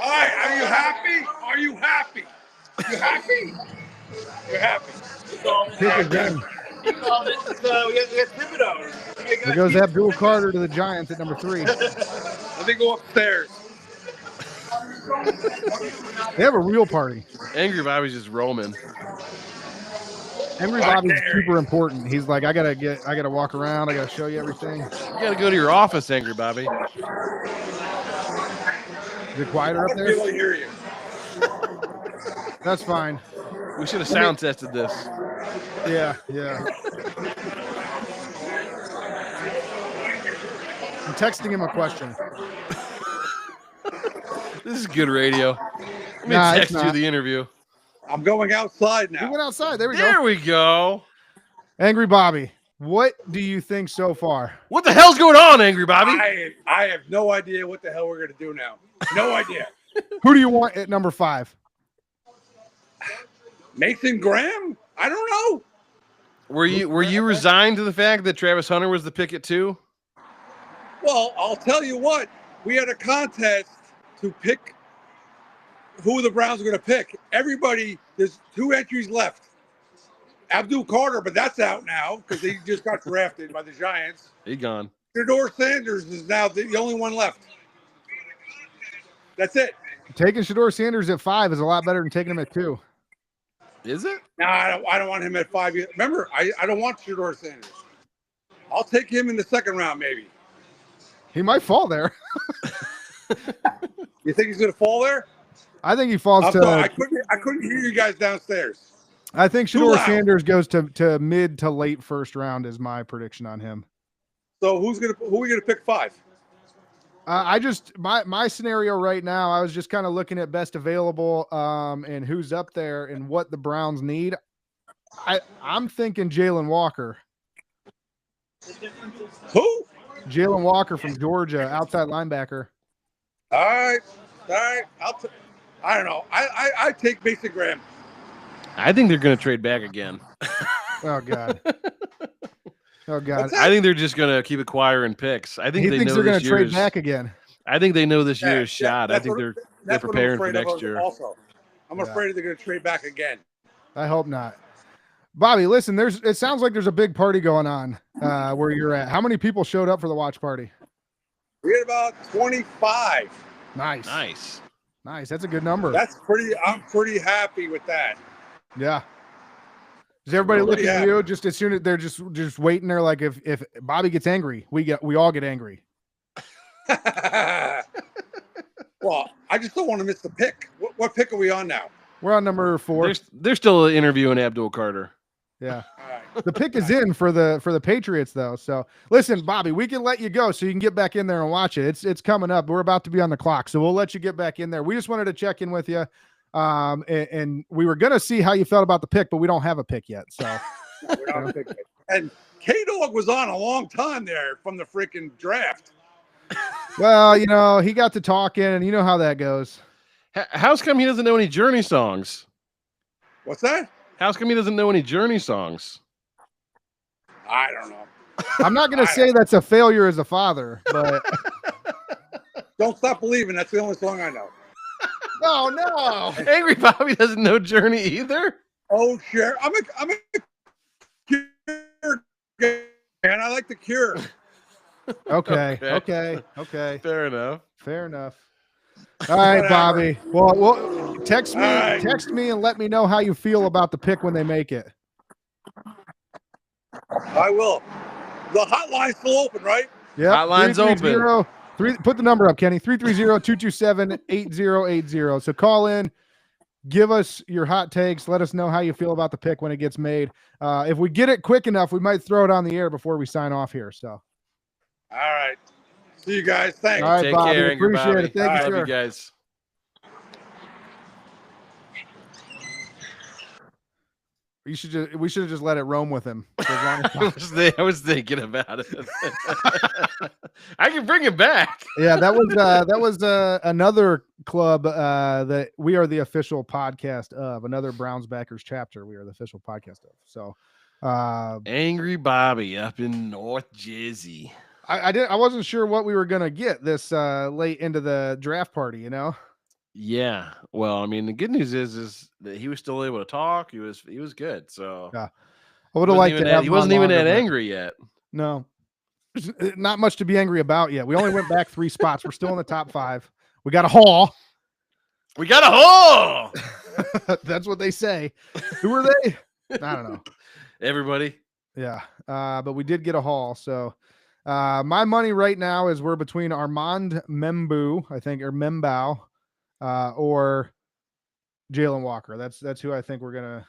right, are you happy? Are you happy? You happy? You're happy. Take it down. We got Thibodeau. There goes Abdul Carter to the Giants at number 3. Let me go upstairs. They have a real party. Angry Bobby's just roaming. Angry Bobby's super important. He's like, I gotta walk around. I gotta show you everything. You gotta go to your office, Angry Bobby. Is it quieter up I can there? hear you. That's fine. We should have sound tested this. Yeah. I'm texting him a question. This is good radio. Let me Nah, it's text you not. the interview. I'm going outside He now. went outside. There we go. There we go. Angry Bobby, what do you think so far? What the hell's going on, Angry Bobby? I have no idea what the hell we're going to do now. No idea. Who do you want at number 5? Nathan Graham? I don't know. Were you resigned to the fact that Travis Hunter was the pick at 2? Well, I'll tell you what. We had a contest to pick who the Browns are going to pick. Everybody, there's 2 entries left. Abdul Carter, but that's out now because he just got drafted by the Giants. He gone. Theodore Sanders is now the only one left. That's it. Taking Shador Sanders at 5 is a lot better than taking him at 2. Is it? No, I don't want him at 5 yet. Remember, I don't want Shador Sanders. I'll take him in the second round, maybe. He might fall there. You think he's going to fall there? I think he falls I'm to. sorry, I couldn't hear you guys downstairs. I think Too Shador loud. Sanders goes to mid to late first round is my prediction on him. So who are we gonna pick 5? I just my scenario right now, I was just kind of looking at best available and who's up there and what the Browns need. I'm thinking Jalen Walker. Who? Jalen Walker from Georgia, outside linebacker. All right. I don't know. I take Mason Graham. I think they're going to trade back again. Oh God. Oh God. What's I think they're just going to keep acquiring picks. I think He they thinks know they're going this to trade year's. back again. I think they know this Yeah, year's shot. I that's think what- they're That's what I'm preparing for afraid of next year. Also, I'm Yeah. afraid they're going to trade back again. I hope not. Bobby, listen, it sounds like there's a big party going on where you're at. How many people showed up for the watch party? We had about 25. Nice. Nice. That's a good number. I'm pretty happy with that. Yeah. Is everybody Pretty looking at happy. you just as soon as they're just waiting there? Like if Bobby gets angry, we all get angry. Well, I just don't want to miss the pick. What pick are we on now? We're on number 4. They're still interviewing Abdul Carter. Yeah. All right. The pick is in for the Patriots though. So listen, Bobby, we can let you go so you can get back in there and watch it. It's coming up. We're about to be on the clock, so we'll let you get back in there. We just wanted to check in with you. And we were gonna see how you felt about the pick, but we don't have a pick yet. So No, we're not on the pick yet. And K-Dog was on a long time there from the freaking draft. well, he got to talking and you know how that goes. How's come he doesn't know any Journey songs? What's that? How's come he doesn't know any Journey songs? I don't know. I'm not gonna say that's a failure as a father, but Don't Stop Believing. That's the only song I know. no. Angry Bobby doesn't know Journey either. Oh, sure. I'm a Cure guy, man. I like the Cure. Okay. Fair enough. Fair enough. All right, Whatever. Bobby. Well, text me, All right. text me, and let me know how you feel about the pick when they make it. I will. The hotline's still open, right? Yeah. Hotline's open. Put the number up, Kenny. 330-227-8080. So call in, give us your hot takes. Let us know how you feel about the pick when it gets made. If we get it quick enough, we might throw it on the air before we sign off here. So, All right. See you guys. Thanks. all right, Take Bobby. care, Angry Appreciate Bobby. it. Thank All you, right. Love sir. you guys. We should have just let it roam with him. For as long as I was thinking about it. I can bring it back. Yeah, that was another club that we are the official podcast of, another Browns backers chapter. We are the official podcast of. So Angry Bobby up in North Jersey. I wasn't sure what we were gonna get this late into the draft party, Yeah. Well, I mean, the good news is that he was still able to talk. He was good. So Yeah. I would have liked to have he him wasn't on even longer, that but angry yet. No. There's not much to be angry about yet. We only went back 3 spots. We're still in the top 5. We got a haul. We got a hole. That's what they say. Who are they? I don't know. Everybody. Yeah. But we did get a haul. So my money right now is we're between Armand Membu, I think, or Membau, or Jalen Walker. That's who I think I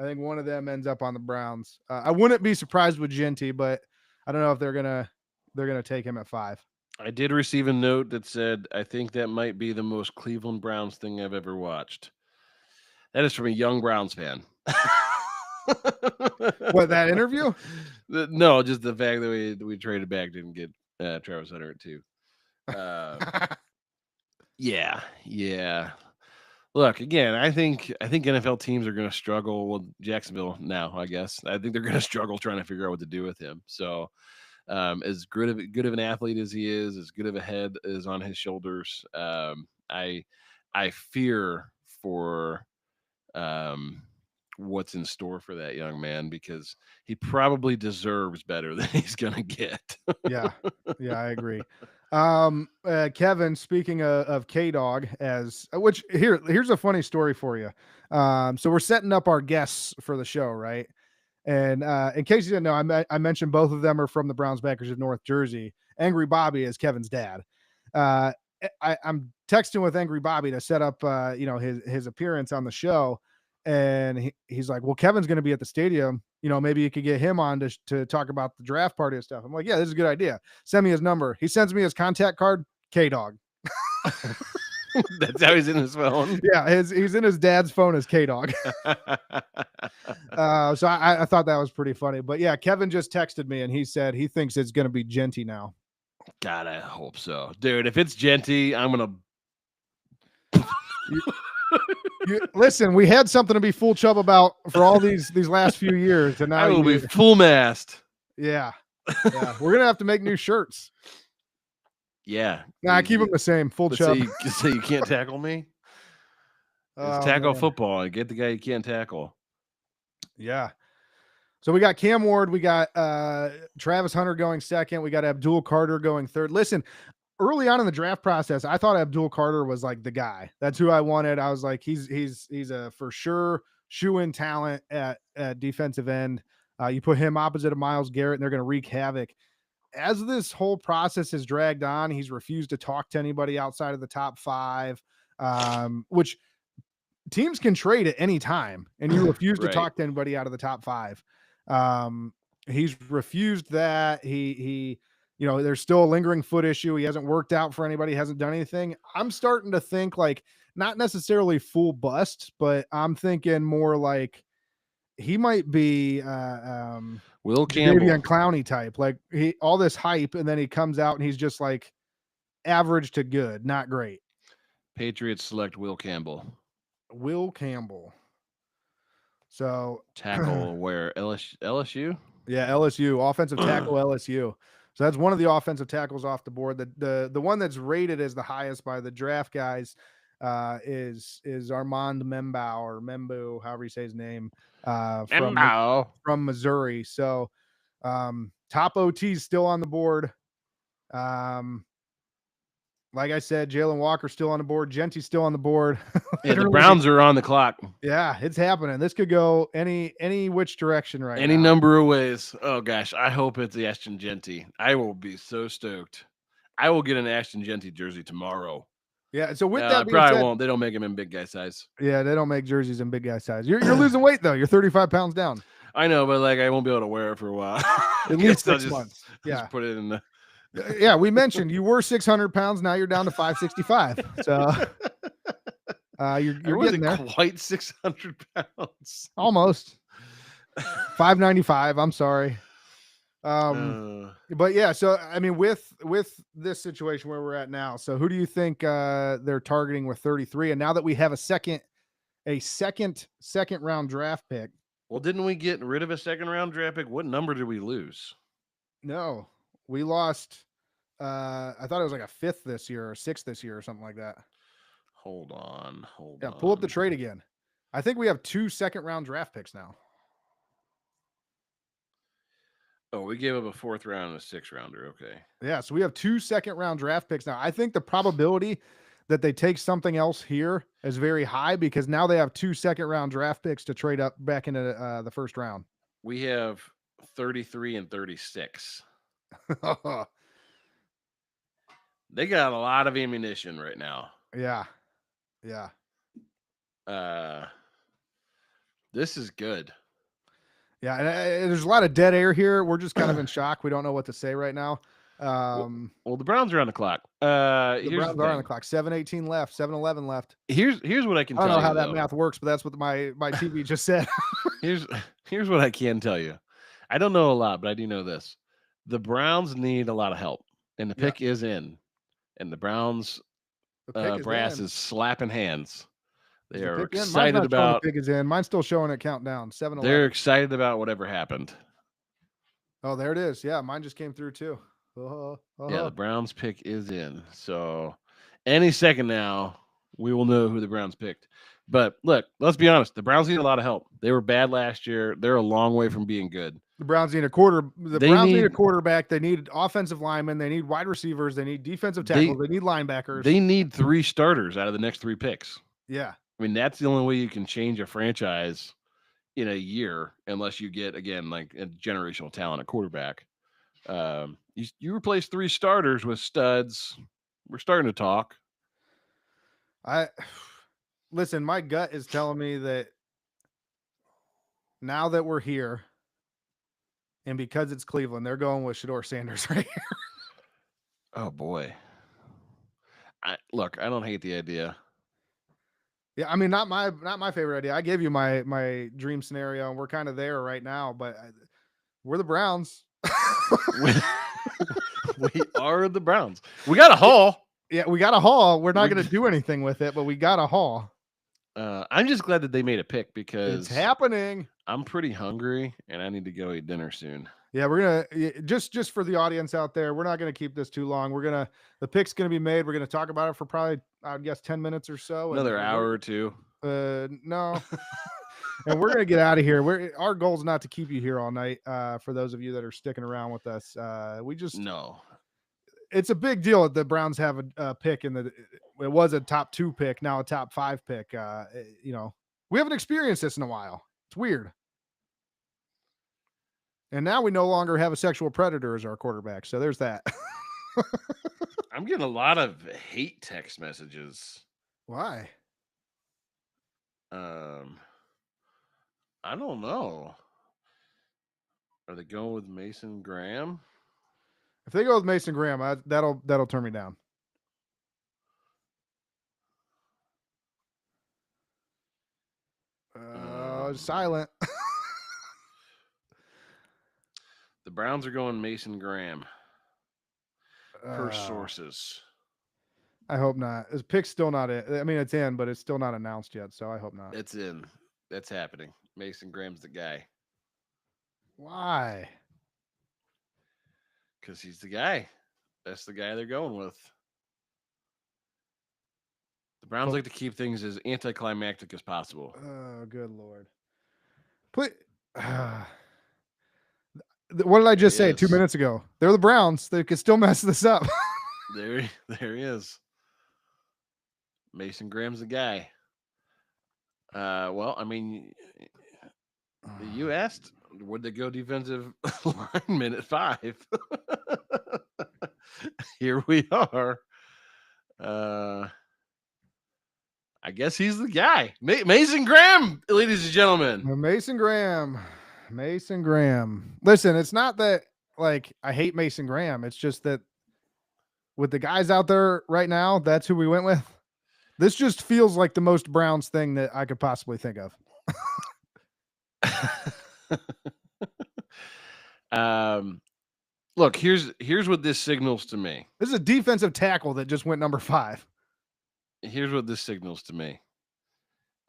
think one of them ends up on the Browns. I wouldn't be surprised with Genty, but I don't know if they're gonna take him at 5. I did receive a note that said, I think that might be the most Cleveland Browns thing I've ever watched. That is from a young Browns fan. What, that interview? No, just the fact that we traded back didn't get Travis Hunter at 2. Yeah. Look, again, I think NFL teams are going to struggle. Well, Jacksonville now, I guess. I think they're going to struggle trying to figure out what to do with him. So, as good of an athlete as he is, as good of a head is on his shoulders, I fear for what's in store for that young man, because he probably deserves better than he's going to get. Yeah, I agree. Kevin, speaking of K-Dog, here's a funny story for you. So we're setting up our guests for the show, right? And in case you didn't know, I mentioned both of them are from the Browns backers of North Jersey. Angry Bobby is Kevin's dad. I'm texting with Angry Bobby to set up, his appearance on the show. And he's like, well, Kevin's going to be at the stadium. Maybe you could get him on to talk about the draft party and stuff. I'm like, yeah, this is a good idea. Send me his number. He sends me his contact card, K-Dog. That's how he's in his phone. Yeah, he's in his dad's phone as K-Dog. So I thought that was pretty funny. But yeah, Kevin just texted me and he said he thinks it's going to be Genty now. God, I hope so. Dude, if it's Genty, I'm going to... Listen, we had something to be full chub about for all these last few years, and now I will be full mast. Yeah, we're gonna have to make new shirts. Yeah, nah, keep them the same, full chub. So you can't tackle me. Tackle football and get the guy you can't tackle. Yeah. So we got Cam Ward, we got Travis Hunter going second, we got Abdul Carter going third. Listen. Early on in the draft process, I thought Abdul Carter was like the guy. That's who I wanted. I was like, he's a for sure shoe-in talent at defensive end. You put him opposite of Myles Garrett, and they're going to wreak havoc. As this whole process has dragged on, he's refused to talk to anybody outside of the top 5, which teams can trade at any time, and you refuse to talk to anybody out of the top 5. He's refused that. He there's still a lingering foot issue. He hasn't worked out for anybody, hasn't done anything. I'm starting to think like not necessarily full bust, but I'm thinking more like he might be Will Campbell, Davion Clowney type. Like all this hype, and then he comes out and he's just like average to good, not great. Patriots select Will Campbell. Will Campbell. So tackle where LSU? Yeah, LSU offensive tackle LSU. So that's one of the offensive tackles off the board. The one that's rated as the highest by the draft guys is Armand Membou or Membu, however you say his name, from Missouri. So top OT is still on the board. Like I said, Jalen Walker's still on the board. Genty's still on the board. Yeah, the Browns are on the clock. Yeah, it's happening. This could go any which direction right now. Any number of ways. Oh, gosh. I hope it's the Ashton Genty. I will be so stoked. I will get an Ashton Genty jersey tomorrow. Yeah, so with that being probably said, won't. They don't make them in big guy size. Yeah, they don't make jerseys in big guy size. You're losing weight, though. You're 35 pounds down. I know, but I won't be able to wear it for a while. At least 6 months. Yeah. Just put it in the... Yeah, we mentioned you were 600 pounds. Now you're down to 565. So you're getting there. Quite 600 pounds. Almost 595. I'm sorry. But yeah, so I mean, with this situation where we're at now, so who do you think they're targeting with 33? And now that we have a second round draft pick. Well, didn't we get rid of a second round draft pick? What number did we lose? No, we lost. I thought it was like a 5th this year or 6th this year or something like that. Hold on. Yeah, pull up the trade again. I think we have 2 second round draft picks now. Oh, we gave up a 4th round and a 6th rounder. Okay. Yeah, so we have 2 second round draft picks now. I think the probability that they take something else here is very high because now they have 2 second round draft picks to trade up back into the first round. We have 33 and 36. They got a lot of ammunition right now. Yeah. This is good. Yeah, and there's a lot of dead air here. We're just kind of in shock. We don't know what to say right now. Well, the Browns are on the clock. The Browns are on the clock. 7:18 left. 7:11 left. Here's what I can tell you. I don't know how that math works, but that's what my TV just said. Here's what I can tell you. I don't know a lot, but I do know this. The Browns need a lot of help, and the pick is in. And the Browns brass is slapping hands. They are excited about the pick is in. Mine's still showing it countdown. 7-11. They're excited about whatever happened. Oh, there it is. Yeah, mine just came through too. Yeah, the Browns pick is in. So any second now, we will know who the Browns picked. But look, let's be honest. The Browns need a lot of help. They were bad last year. They're a long way from being good. The Browns need a quarter. The They Browns need a need- quarterback. They need offensive linemen. They need wide receivers. They need defensive tackles. They need linebackers. They need 3 starters out of the next 3 picks. Yeah. I mean, that's the only way you can change a franchise in a year, unless you get, again, like a generational talent at quarterback. You replace 3 starters with studs. We're starting to talk. Listen, my gut is telling me that now that we're here, and because it's Cleveland, they're going with Shedeur Sanders right here. Oh boy. I don't hate the idea. Yeah, I mean, not my favorite idea. I gave you my dream scenario, and we're kind of there right now. But we're the Browns. We are the Browns. We got a haul. Yeah, we got a haul. We're not going to do anything with it, but we got a haul. I'm just glad that they made a pick because It's happening. I'm pretty hungry and I need to go eat dinner soon. Yeah, we're gonna just for the audience out there, we're not gonna keep this too long. The pick's gonna be made. We're gonna talk about it for probably, I would guess, 10 minutes or so. Another hour or two. No. And we're gonna get out of here. Our goal is not to keep you here all night. For those of you that are sticking around with us, No. It's a big deal that the Browns have a pick it was a top 2 pick, now a top 5 pick. We haven't experienced this in a while. It's weird. And now we no longer have a sexual predator as our quarterback. So there's that. I'm getting a lot of hate text messages. Why? I don't know. Are they going with Mason Graham? If they go with Mason Graham, that'll turn me down. Silent. The Browns are going Mason Graham. Per sources. I hope not. His pick's still not it. I mean, it's in, but it's still not announced yet. So I hope not. It's in. That's happening. Mason Graham's the guy. Why? Because he's the guy. That's the guy they're going with. The Browns like to keep things as anticlimactic as possible. Oh, good Lord. What did I just say 2 minutes ago? They're the Browns. They could still mess this up. There he is. Mason Graham's the guy. Well, I mean, you asked, would they go defensive lineman at 5? Here we are. I guess he's the guy. Mason Graham, ladies and gentlemen. Mason Graham. Listen, it's not that like I hate Mason Graham. It's just that with the guys out there right now, that's who we went with. This just feels like the most Browns thing that I could possibly think of. Look, here's what this signals to me. This is a defensive tackle that just went number 5. Here's what this signals to me.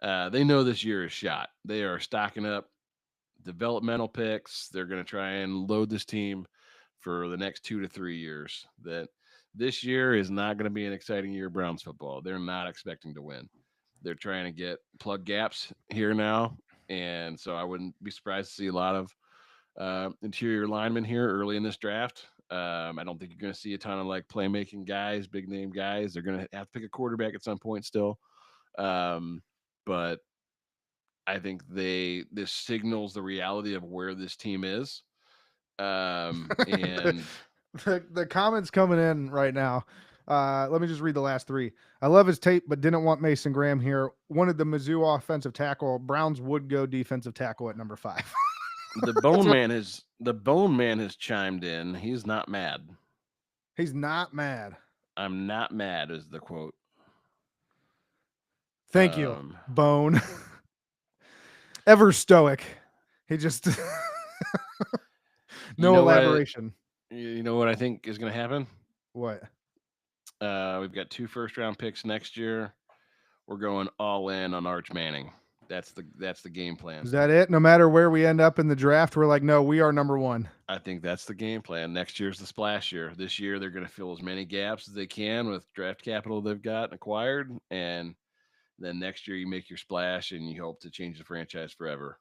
They know this year is shot. They are stocking up developmental picks. They're going to try and load this team for the next 2 to 3 years. That this year is not going to be an exciting year of Browns football. They're not expecting to win. They're trying to get plug gaps here now. And so I wouldn't be surprised to see a lot of interior linemen here early in this draft. I don't think you're going to see a ton of like playmaking guys, big name guys. They're going to have to pick a quarterback at some point still. But I think this signals the reality of where this team is. And the comments coming in right now. Let me just read the last 3. I love his tape, but didn't want Mason Graham here. Wanted the Mizzou offensive tackle. Browns would go defensive tackle at number 5. The Bone Man has chimed in. He's not mad. He's not mad. I'm not mad is the quote. Thank you, Bone. Ever stoic. He just no elaboration. You know what I think is going to happen? What? We've got 2 first-round picks next year. We're going all in on Arch Manning. That's the game plan. Is that it? No matter where we end up in the draft, we're like, no, we are number 1. I think that's the game plan. Next year's the splash year. This year, they're going to fill as many gaps as they can with draft capital they've got and acquired. And then next year, you make your splash and you hope to change the franchise forever.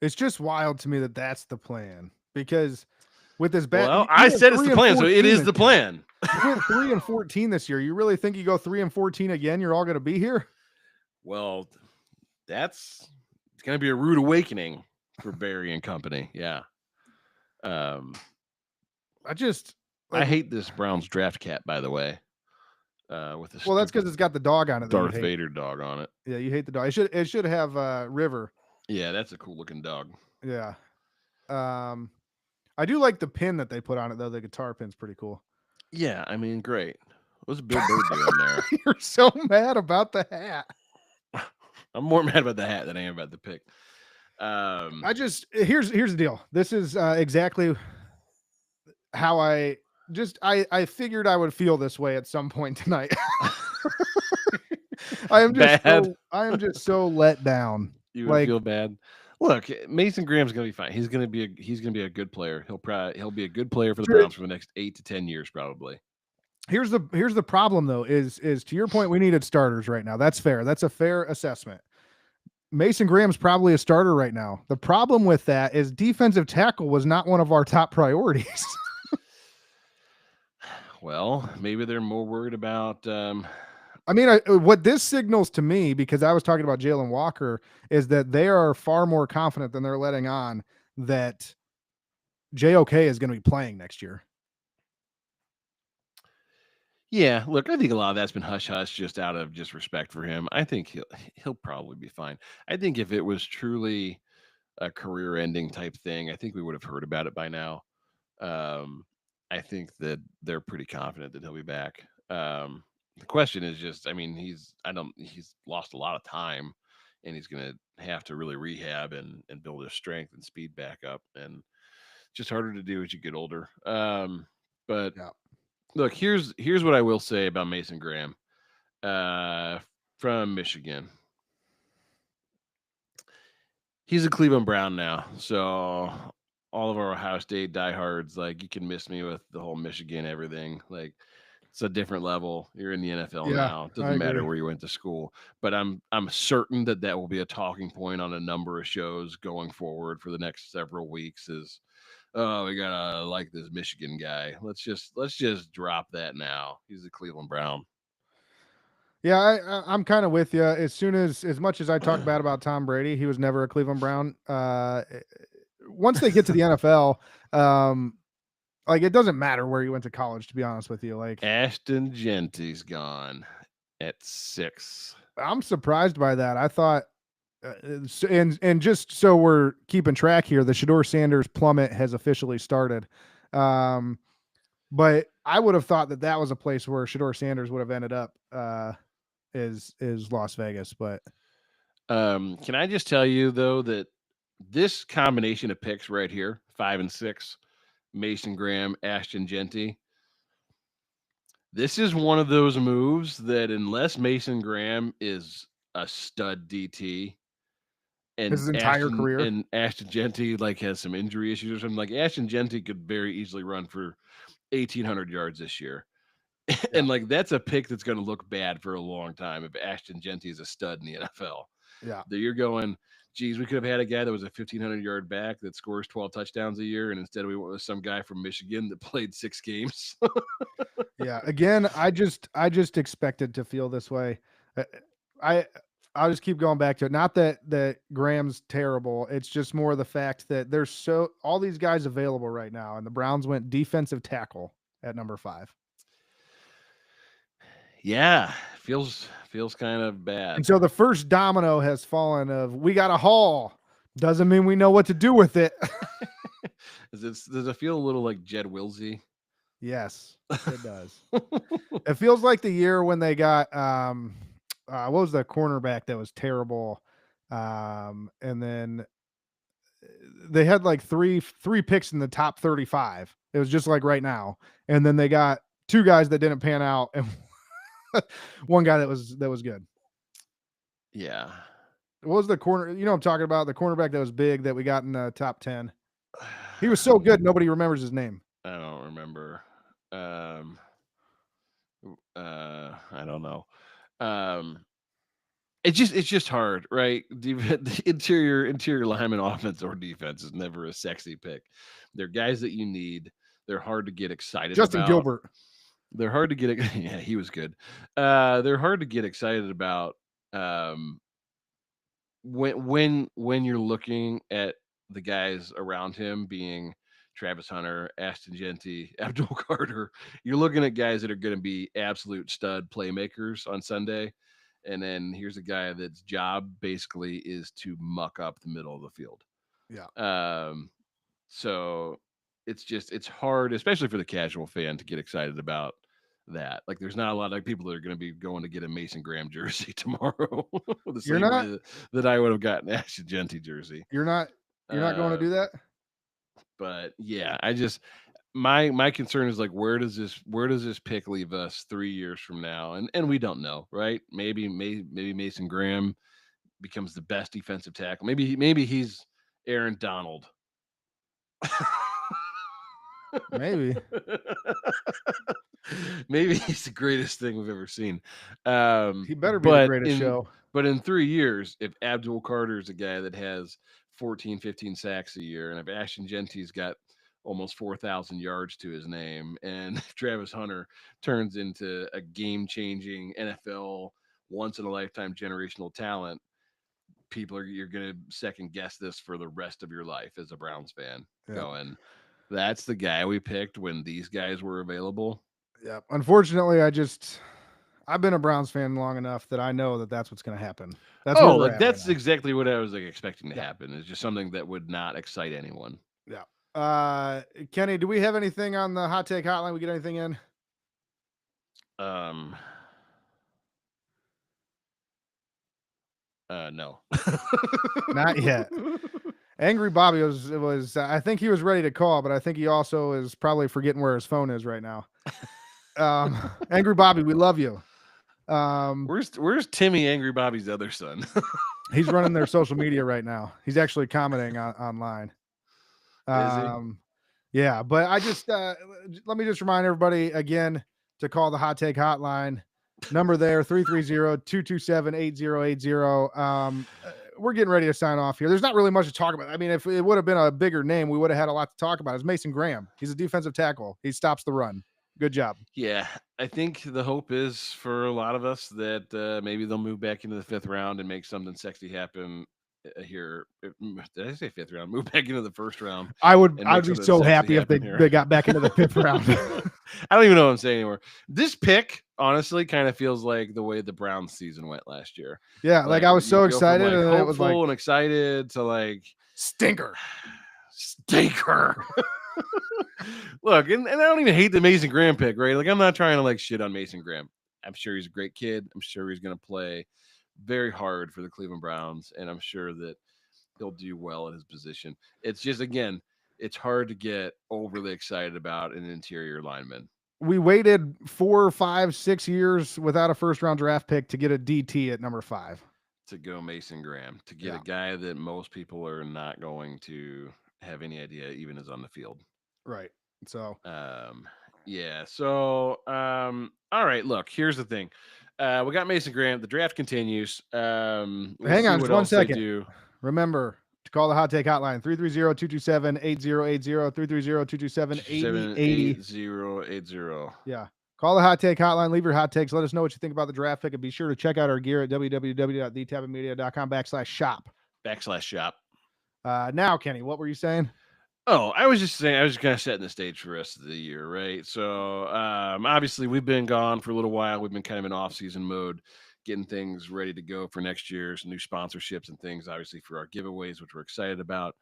It's just wild to me that that's the plan, because with this bet, Well, I said it's the plan, so it is the plan. You went 3-14 this year. You really think you go 3-14 again, you're all going to be here? Well, it's going to be a rude awakening for Barry and company. Yeah. I hate this Browns draft cap, by the way. With the that's because it's got the dog on it. Darth Vader dog on it. Yeah, you hate the dog. It should have River. Yeah, that's a cool looking dog. Yeah. I do like the pin that they put on it, though. The guitar pin's pretty cool. Yeah, I mean, great. What's Bill Burr doing there? You're so mad about the hat. I'm more mad about the hat than I am about the pick. Here's the deal. This is exactly how I figured I would feel this way at some point tonight. I am just so let down. You would feel bad. Look, Mason Graham's going to be fine. He's going to be a good player. He'll be a good player for the Browns for the next 8 to 10 years probably. Here's the problem though, is to your point, we needed starters right now. That's fair. That's a fair assessment. Mason Graham's probably a starter right now. The problem with that is defensive tackle was not one of our top priorities. Well, maybe they're more worried about what this signals to me, because I was talking about Jalen Walker, is that they are far more confident than they're letting on that JOK is going to be playing next year. Yeah, look, I think a lot of that's been hush-hush just out of just respect for him. I think he'll probably be fine. I think if it was truly a career-ending type thing, I think we would have heard about it by now. I think that they're pretty confident that he'll be back. The question is just, I mean, he's lost a lot of time, and he's going to have to really rehab and build his strength and speed back up, and it's just harder to do as you get older. But yeah. Look, here's what I will say about Mason Graham from Michigan. He's a Cleveland Brown now, so all of our Ohio State diehards, like, you can miss me with the whole Michigan everything. Like, it's a different level. You're in the NFL now. It doesn't matter where you went to school. But I'm certain that will be a talking point on a number of shows going forward for the next several weeks. Is we gotta like this Michigan guy. Let's just drop that now. He's a Cleveland Brown. Yeah, I'm kind of with you. As much as I talk bad about Tom Brady, he was never a Cleveland Brown. Once they get to the NFL, like, it doesn't matter where you went to college, to be honest with you. Like, Ashton Genty's gone at 6. I'm surprised by that. I thought, and just so we're keeping track here, the Shedeur Sanders plummet has officially started. But I would have thought that was a place where Shedeur Sanders would have ended up, is Las Vegas. But can I just tell you though that this combination of picks right here, 5 and 6, Mason Graham, Ashton Genty, this is one of those moves that, unless Mason Graham is a stud DT and his entire career, and Ashton Genty like has some injury issues or something, like, Ashton Genty could very easily run for 1,800 yards this year. Yeah. And like, that's a pick that's going to look bad for a long time if Ashton Genty is a stud in the NFL. Yeah. That you're going, geez, we could have had a guy that was a 1,500 yard back that scores 12 touchdowns a year, and instead we went with some guy from Michigan that played 6 games. Yeah. Again, I just expected to feel this way. I'll just keep going back to it. Not that Graham's terrible. It's just more the fact that there's all these guys available right now, and the Browns went defensive tackle at number 5. Yeah, feels kind of bad. And so the first domino has fallen of, we got a haul. Doesn't mean we know what to do with it. Does it feel a little like Jed Wilsey? Yes, it does. It feels like the year when they got what was the cornerback that was terrible? And then they had like three picks in the top 35. It was just like right now. And then they got 2 guys that didn't pan out, and one guy that was good. Yeah. What was the corner? You know what I'm talking about? The cornerback that was big that we got in the top 10. He was so good, nobody remembers his name. I don't remember. I don't know. it's just hard, right? The interior lineman, offense or defense, is never a sexy pick. They're guys that you need. They're hard to get excited Justin about. Gilbert. They're hard to get. Yeah, he was good. They're hard to get excited about. Um, when you're looking at the guys around him being Travis Hunter, Ashton Genty, Abdul Carter, you're looking at guys that are going to be absolute stud playmakers on Sunday. And then here's a guy that's job basically is to muck up the middle of the field. Yeah. So it's hard, especially for the casual fan, to get excited about that. Like, there's not a lot of people that are going to be going to get a Mason Graham jersey tomorrow, the You're same not? way that I would have gotten an Ashton Genty jersey. You're not going to do that? But yeah, I just my concern is, like, where does this pick leave us 3 years from now? And we don't know, right? Maybe Mason Graham becomes the best defensive tackle. Maybe he's Aaron Donald. Maybe. Maybe he's the greatest thing we've ever seen. He better be the greatest show. But in 3 years, if Abdul Carter is a guy that has 14, 15 sacks a year, and if Ashton Genty's got almost 4,000 yards to his name, and if Travis Hunter turns into a game-changing NFL once-in-a-lifetime generational talent, you're going to second guess this for the rest of your life as a Browns fan. Yeah. Going, that's the guy we picked when these guys were available. Yeah. Unfortunately, I've been a Browns fan long enough that I know that that's what's going to happen. That's that's exactly what I was expecting to happen. It's just something that would not excite anyone. Yeah. Kenny, do we have anything on the hot take hotline? We get anything in? No. Not yet. Angry Bobby was I think he was ready to call, but I think he also is probably forgetting where his phone is right now. Angry Bobby, we love you. Where's Timmy, Angry Bobby's other son? He's running their social media right now. He's actually commenting online. Is he? Yeah, but I just let me just remind everybody again to call the hot take hotline. Number there, 330-227-8080. We're getting ready to sign off here. There's not really much to talk about. I mean, if it would have been a bigger name, we would have had a lot to talk about. It's Mason Graham. He's a defensive tackle. He stops the run. Good job. Yeah, I think the hope is for a lot of us that maybe they'll move back into the 5th round and make something sexy happen here. Did I say 5th round? Move back into the 1st round. I'd be so happy if they got back into the 5th round. I don't even know what I'm saying anymore. This pick honestly kind of feels like the way the Browns season went last year. Yeah, like I was so excited, from, and it was like and excited to like stinker. Look, and I don't even hate the Mason Graham pick, right? Like, I'm not trying to like shit on Mason Graham. I'm sure he's a great kid. I'm sure he's going to play very hard for the Cleveland Browns, and I'm sure that he'll do well at his position. It's just, again, it's hard to get overly excited about an interior lineman. We waited 4, 5, 6 years without a 1st-round draft pick to get a DT at number 5. To go Mason Graham, to get a guy that most people are not going to have any idea even is on the field. Right. So, yeah. So, all right, look, here's the thing. We got Mason Graham. The draft continues. Hang on just 1 second. Remember to call the hot take hotline, 330-227-8080, 330-227-8080. Yeah. Call the hot take hotline. Leave your hot takes. Let us know what you think about the draft pick, and be sure to check out our gear at www.thetappingmedia.com/shop. /shop. Now, Kenny, what were you saying? Oh, I was just saying, I was kind of setting the stage for the rest of the year, right? So, obviously, we've been gone for a little while. We've been kind of in off-season mode, getting things ready to go for next year, some new sponsorships and things, obviously, for our giveaways, which we're excited about.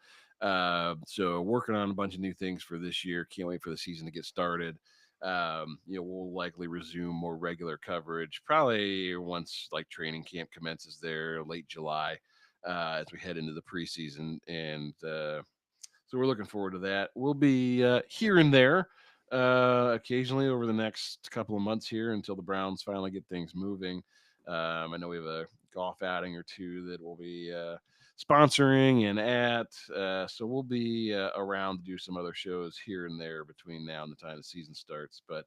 So, working on a bunch of new things for this year. Can't wait for the season to get started. We'll likely resume more regular coverage, probably once like training camp commences there, late July, as we head into the preseason. And so we're looking forward to that. We'll be here and there occasionally over the next couple of months here until the Browns finally get things moving. I know we have a golf outing or two that we'll be sponsoring and at. So we'll be around to do some other shows here and there between now and the time the season starts. But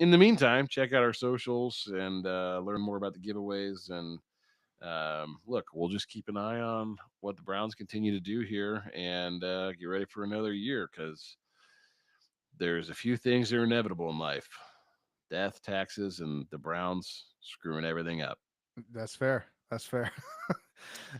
in the meantime, check out our socials and learn more about the giveaways and look, we'll just keep an eye on what the Browns continue to do here and get ready for another year because there's a few things that are inevitable in life: death, taxes, and the Browns screwing everything up. That's fair. That's fair.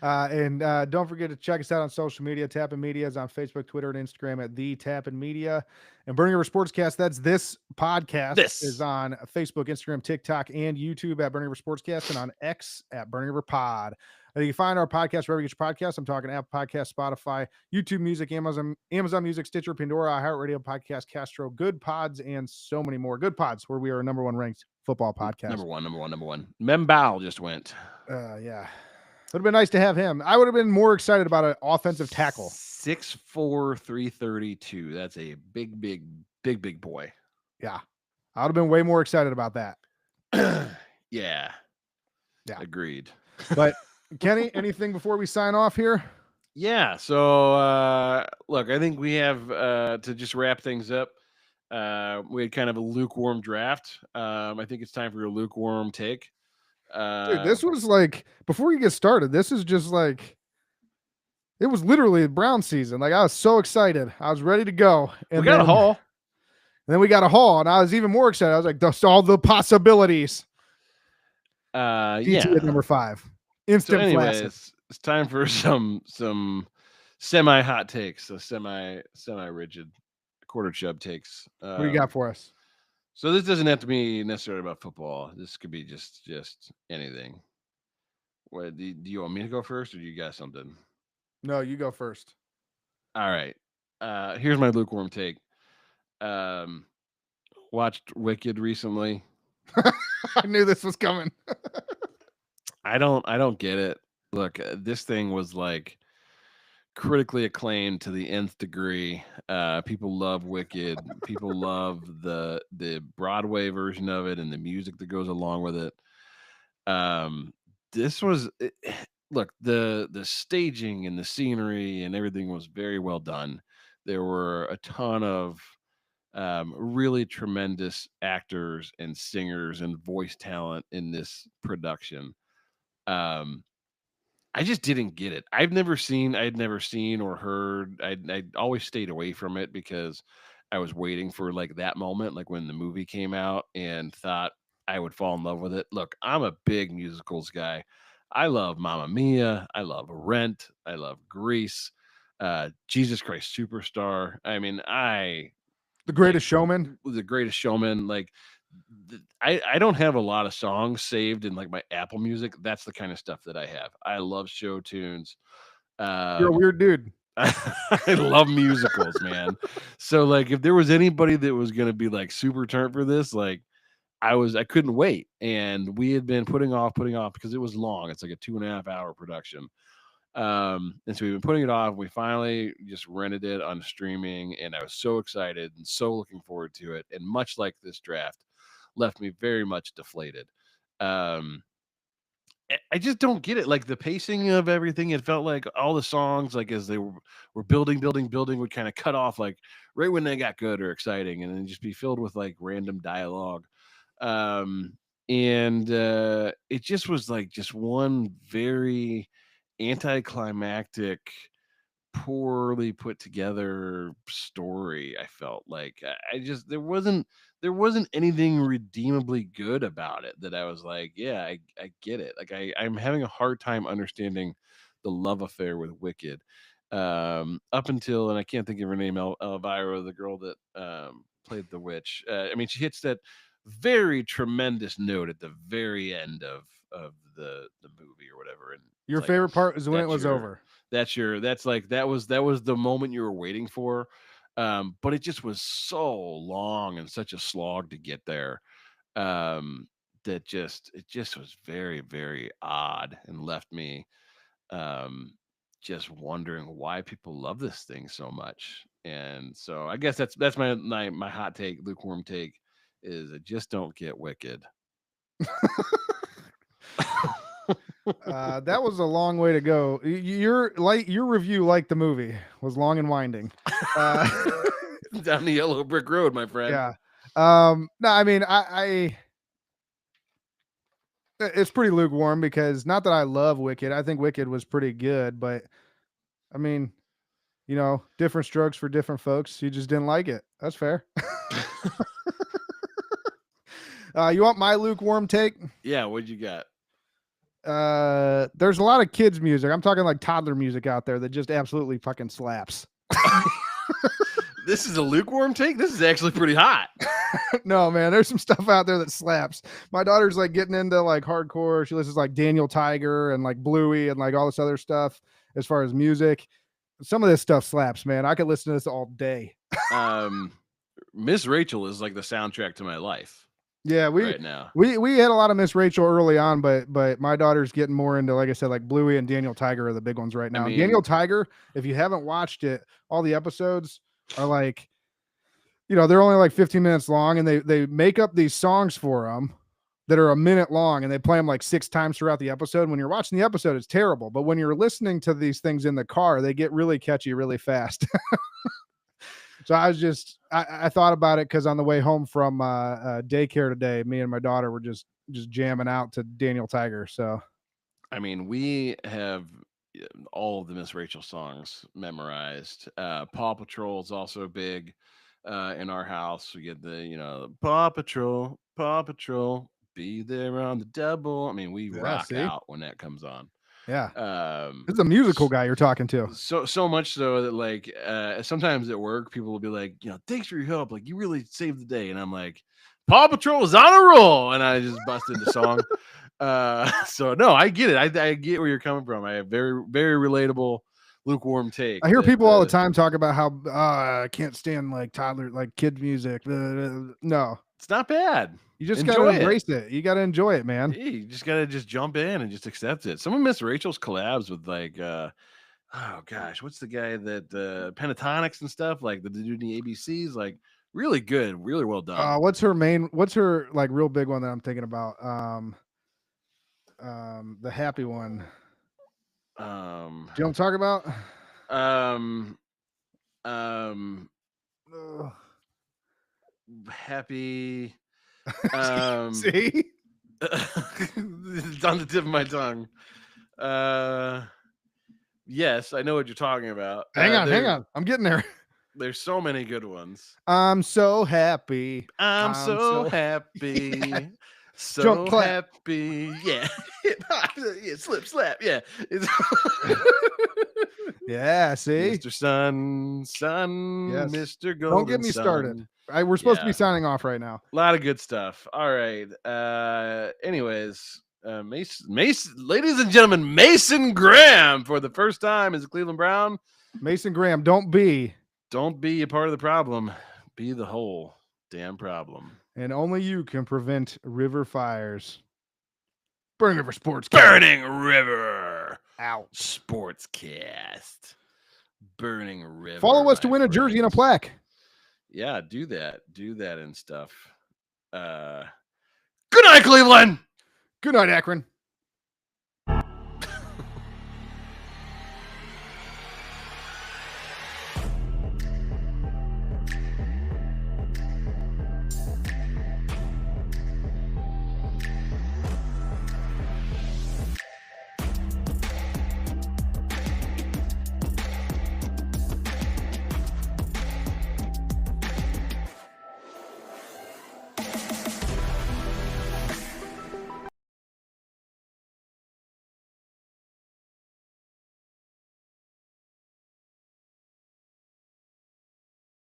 And don't forget to check us out on social media. Tappin Media is on Facebook, Twitter, and Instagram at The Tappin Media. And Burning River Sportscast, that's this podcast, is on Facebook, Instagram, TikTok, and YouTube at Burning River Sportscast, and on X at Burning River Pod. You can find our podcast wherever you get your podcasts. I'm talking Apple Podcasts, Spotify, YouTube Music, Amazon Music, Stitcher, Pandora, iHeartRadio, Podcast, Castro, Good Pods, and so many more. Good Pods, where we are number one ranked football podcast. Number one. Membal just went. Yeah. Would have been nice to have him. I would have been more excited about an offensive tackle. 6'4", 332. That's a big boy. Yeah. I would have been way more excited about that. Yeah. Agreed. But Kenny, anything before we sign off here? Yeah. So look, I think we have to just wrap things up. We had kind of a lukewarm draft. I think it's time for your lukewarm take. Dude, this was like, before you get started, this is just like, it was literally Brown season. Like, I was so excited. I was ready to go. And we got a haul. Then we got a haul, and I was even more excited. I was like, that's all the possibilities. Yeah. At number 5. Instant so anyways, classic. It's time for some semi hot takes, so semi rigid quarter chub takes. What do you got for us? So this doesn't have to be necessarily about football. This could be just anything. What do you want me to go first, or do you got something? No, you go first. All right. Here's my lukewarm take. Watched Wicked recently. I knew this was coming. I don't get it. Look, this thing was like critically acclaimed to the nth degree. People love Wicked. People love the Broadway version of it and the music that goes along with it. This was look, the staging and the scenery and everything was very well done. There were a ton of really tremendous actors and singers and voice talent in this production. I just didn't get it. I'd never seen or heard. I always stayed away from it because I was waiting for like that moment, like when the movie came out, and thought I would fall in love with it. Look, I'm a big musicals guy. I love Mamma Mia. I love Rent. I love Grease. Jesus Christ Superstar. I mean, The Greatest Showman. The Greatest Showman. Like, I don't have a lot of songs saved in like my Apple Music. That's the kind of stuff that I have. I love show tunes. You're a weird dude. I love musicals, man. So like, if there was anybody that was going to be like super turnt for this, like I couldn't wait. And we had been putting off because it was long. It's like a 2.5 hour production. And so we've been putting it off. We finally just rented it on streaming, and I was so excited and so looking forward to it. And much like this draft, left me very much deflated. I just don't get it. Like the pacing of everything, it felt like all the songs, like as they were building, would kind of cut off like right when they got good or exciting, and then just be filled with like random dialogue. And it just was like just one very anticlimactic, poorly put together story. I felt like I just there wasn't anything redeemably good about it that I was like, yeah, I get it. Like I'm having a hard time understanding the love affair with Wicked. Up until, and I can't think of her name, Elvira, the girl that played the witch. I mean, she hits that very tremendous note at the very end of the movie or whatever. And your favorite part is when it was over. That was the moment you were waiting for. But it just was so long and such a slog to get there. That it just was very, very odd and left me just wondering why people love this thing so much. And so I guess that's my hot take, lukewarm take, is I just don't get Wicked. That was a long way to go. Your review, like the movie, was long and winding. Down the yellow brick road, my friend. Yeah. No, I mean, It's pretty lukewarm because not that I love Wicked. I think Wicked was pretty good, but I mean, you know, different strokes for different folks. You just didn't like it. That's fair. You want my lukewarm take? Yeah, what'd you got? There's a lot of kids music. I'm talking like toddler music out there that just absolutely fucking slaps. This is a lukewarm take? This is actually pretty hot. No, man, there's some stuff out there that slaps. My daughter's like getting into like hardcore. She listens to like Daniel Tiger and like Bluey and like all this other stuff as far as music. Some of this stuff slaps, man. I could listen to this all day. Miss Rachel is like the soundtrack to my life. Yeah, right now. We had a lot of Miss Rachel early on, but my daughter's getting more into, like I said, like Bluey and Daniel Tiger are the big ones right now. I mean, Daniel Tiger, if you haven't watched it, all the episodes are like, you know, they're only like 15 minutes long, and they make up these songs for them that are a minute long, and they play them like 6 times throughout the episode. When you're watching the episode, it's terrible, but when you're listening to these things in the car, they get really catchy really fast. So I thought about it because on the way home from daycare today, me and my daughter were just jamming out to Daniel Tiger. So, I mean, we have all of the Miss Rachel songs memorized. Paw Patrol is also big in our house. We get the, you know, Paw Patrol, be there on the double. I mean, we rock out when that comes on. Yeah. It's a musical guy you're talking to. So much so that like sometimes at work people will be like, you know, thanks for your help, like you really saved the day, and I'm like, Paw Patrol is on a roll, and I just bust into song. So no, I get it. I get where you're coming from. I have very, very relatable lukewarm take. I hear people all the time talk about how I can't stand like toddler, like kid music. No, it's not bad. You just got to embrace it. You got to enjoy it, man. Yeah, you just got to just jump in and just accept it. Some of Miss Rachel's collabs with like, oh gosh, what's the guy that Pentatonics and stuff, like the dude in the ABCs, like really good, really well done. What's her like real big one that I'm thinking about? The happy one. Do you know what I'm talking about? Happy. See, it's on the tip of my tongue. Yes, I know what you're talking about. Hang on, I'm getting there. There's so many good ones. I'm so happy. I'm so happy. Yeah. So Jump, clap. happy. Yeah. Yeah, slip slap. Yeah. Yeah, see, Mr. Sun, yes. Mr. Golden. Don't get me Sun. started. We're supposed to be signing off right now. A lot of good stuff. All right. Anyways, Mason, ladies and gentlemen, Mason Graham for the first time as a Cleveland Brown. Mason Graham, don't be a part of the problem. Be the whole damn problem. And only you can prevent river fires. Burning River Sportscast. Burning River. Out. Sportscast. Burning River. Follow us to win a jersey and a plaque. Yeah, do that and stuff. Good night, Cleveland. Good night, Akron.